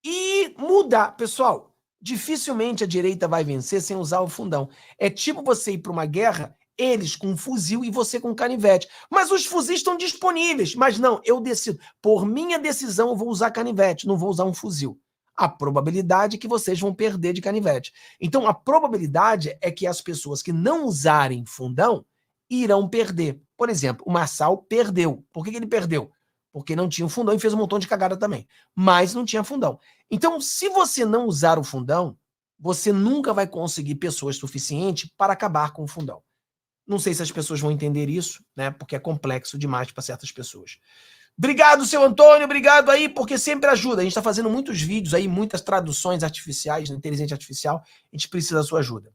e mudar. Pessoal, dificilmente a direita vai vencer sem usar o fundão. É tipo você ir para uma guerra, eles com um fuzil e você com um canivete. Mas os fuzis estão disponíveis. Mas não, eu decido. Por minha decisão, eu vou usar canivete, não vou usar um fuzil. A probabilidade é que vocês vão perder de canivete. Então, a probabilidade é que as pessoas que não usarem fundão irão perder. Por exemplo, o Marçal perdeu. Por que ele perdeu? Porque não tinha um fundão e fez um montão de cagada também. Mas não tinha fundão. Então, se você não usar o fundão, você nunca vai conseguir pessoas suficientes para acabar com o fundão. Não sei se as pessoas vão entender isso, né? Porque é complexo demais para certas pessoas. Obrigado, seu Antônio, obrigado aí, porque sempre ajuda. A gente está fazendo muitos vídeos aí, muitas traduções artificiais, na inteligência artificial. A gente precisa da sua ajuda.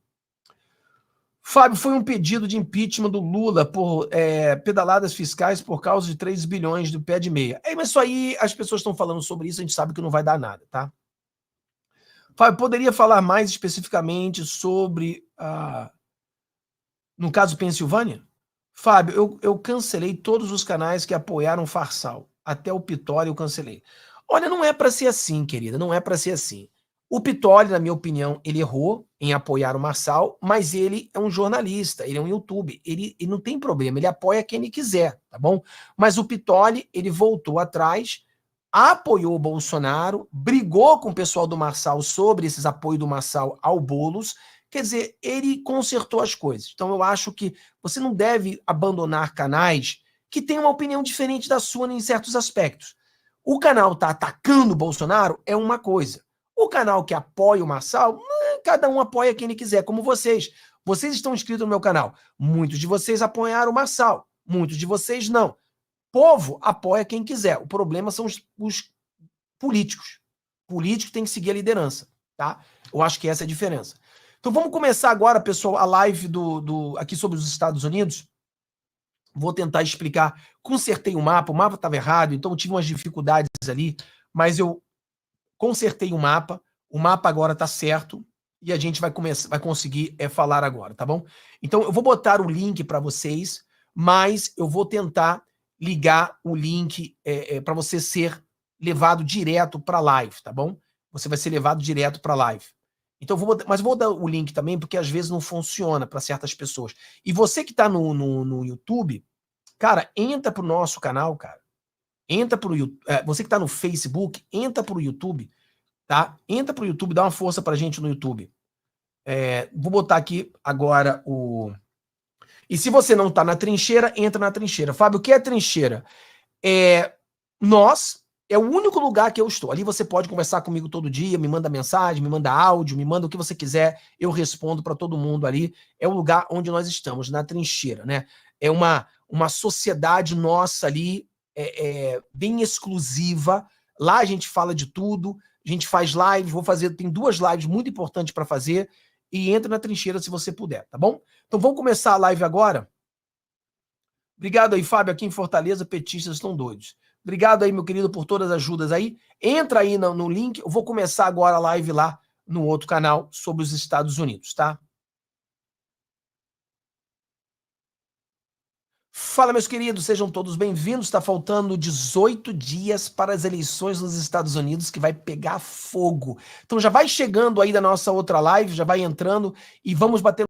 Fábio, foi um pedido de impeachment do Lula por pedaladas fiscais por causa de 3 bilhões do pé de meia. Mas isso aí, as pessoas estão falando sobre isso, a gente sabe que não vai dar nada, tá? Fábio, poderia falar mais especificamente sobre, no caso Pensilvânia? Fábio, eu cancelei todos os canais que apoiaram o Farsal. Até o Pitoli eu cancelei. Olha, não é para ser assim, querida, não é para ser assim. O Pitoli, na minha opinião, ele errou em apoiar o Marçal, mas ele é um jornalista, ele é um YouTube, ele não tem problema, ele apoia quem ele quiser, tá bom? Mas o Pitoli, ele voltou atrás, apoiou o Bolsonaro, brigou com o pessoal do Marçal sobre esses apoios do Marçal ao Boulos. Quer dizer, ele consertou as coisas. Então eu acho que você não deve abandonar canais que têm uma opinião diferente da sua em certos aspectos. O canal está atacando o Bolsonaro é uma coisa. O canal que apoia o Marçal, cada um apoia quem ele quiser, como vocês. Vocês estão inscritos no meu canal. Muitos de vocês apoiaram o Marçal, muitos de vocês não. O povo apoia quem quiser. O problema são os políticos. Político tem que seguir a liderança, tá? Eu acho que essa é a diferença. Então vamos começar agora, pessoal, a live aqui sobre os Estados Unidos. Vou tentar explicar. Consertei o mapa estava errado, então eu tive umas dificuldades ali, mas eu consertei o mapa agora está certo e a gente vai conseguir falar agora, tá bom? Então eu vou botar o link para vocês, mas eu vou tentar ligar o link para você ser levado direto para a live, tá bom? Você vai ser levado direto para a live. Então, mas vou dar o link também, porque às vezes não funciona para certas pessoas. E você que está no YouTube, cara, entra pro nosso canal, cara. Entra pro YouTube. Você que está no Facebook, entra pro YouTube, tá? Entra pro YouTube, dá uma força pra gente no YouTube. Vou botar aqui agora o... E se você não tá na trincheira, entra na trincheira. Fábio, o que é trincheira? É o único lugar que eu estou. Ali você pode conversar comigo todo dia, me manda mensagem, me manda áudio, me manda o que você quiser, eu respondo para todo mundo ali. É o lugar onde nós estamos, na trincheira, né? É uma sociedade nossa ali, bem exclusiva. Lá a gente fala de tudo, a gente faz lives, tem 2 lives muito importantes para fazer, e entra na trincheira se você puder, tá bom? Então vamos começar a live agora. Obrigado aí, Fábio, aqui em Fortaleza, petistas estão doidos. Obrigado aí, meu querido, por todas as ajudas aí. Entra aí no link. Eu vou começar agora a live lá no outro canal sobre os Estados Unidos, tá? Fala, meus queridos, sejam todos bem-vindos. Está faltando 18 dias para as eleições nos Estados Unidos, que vai pegar fogo. Então já vai chegando aí da nossa outra live, já vai entrando e vamos bater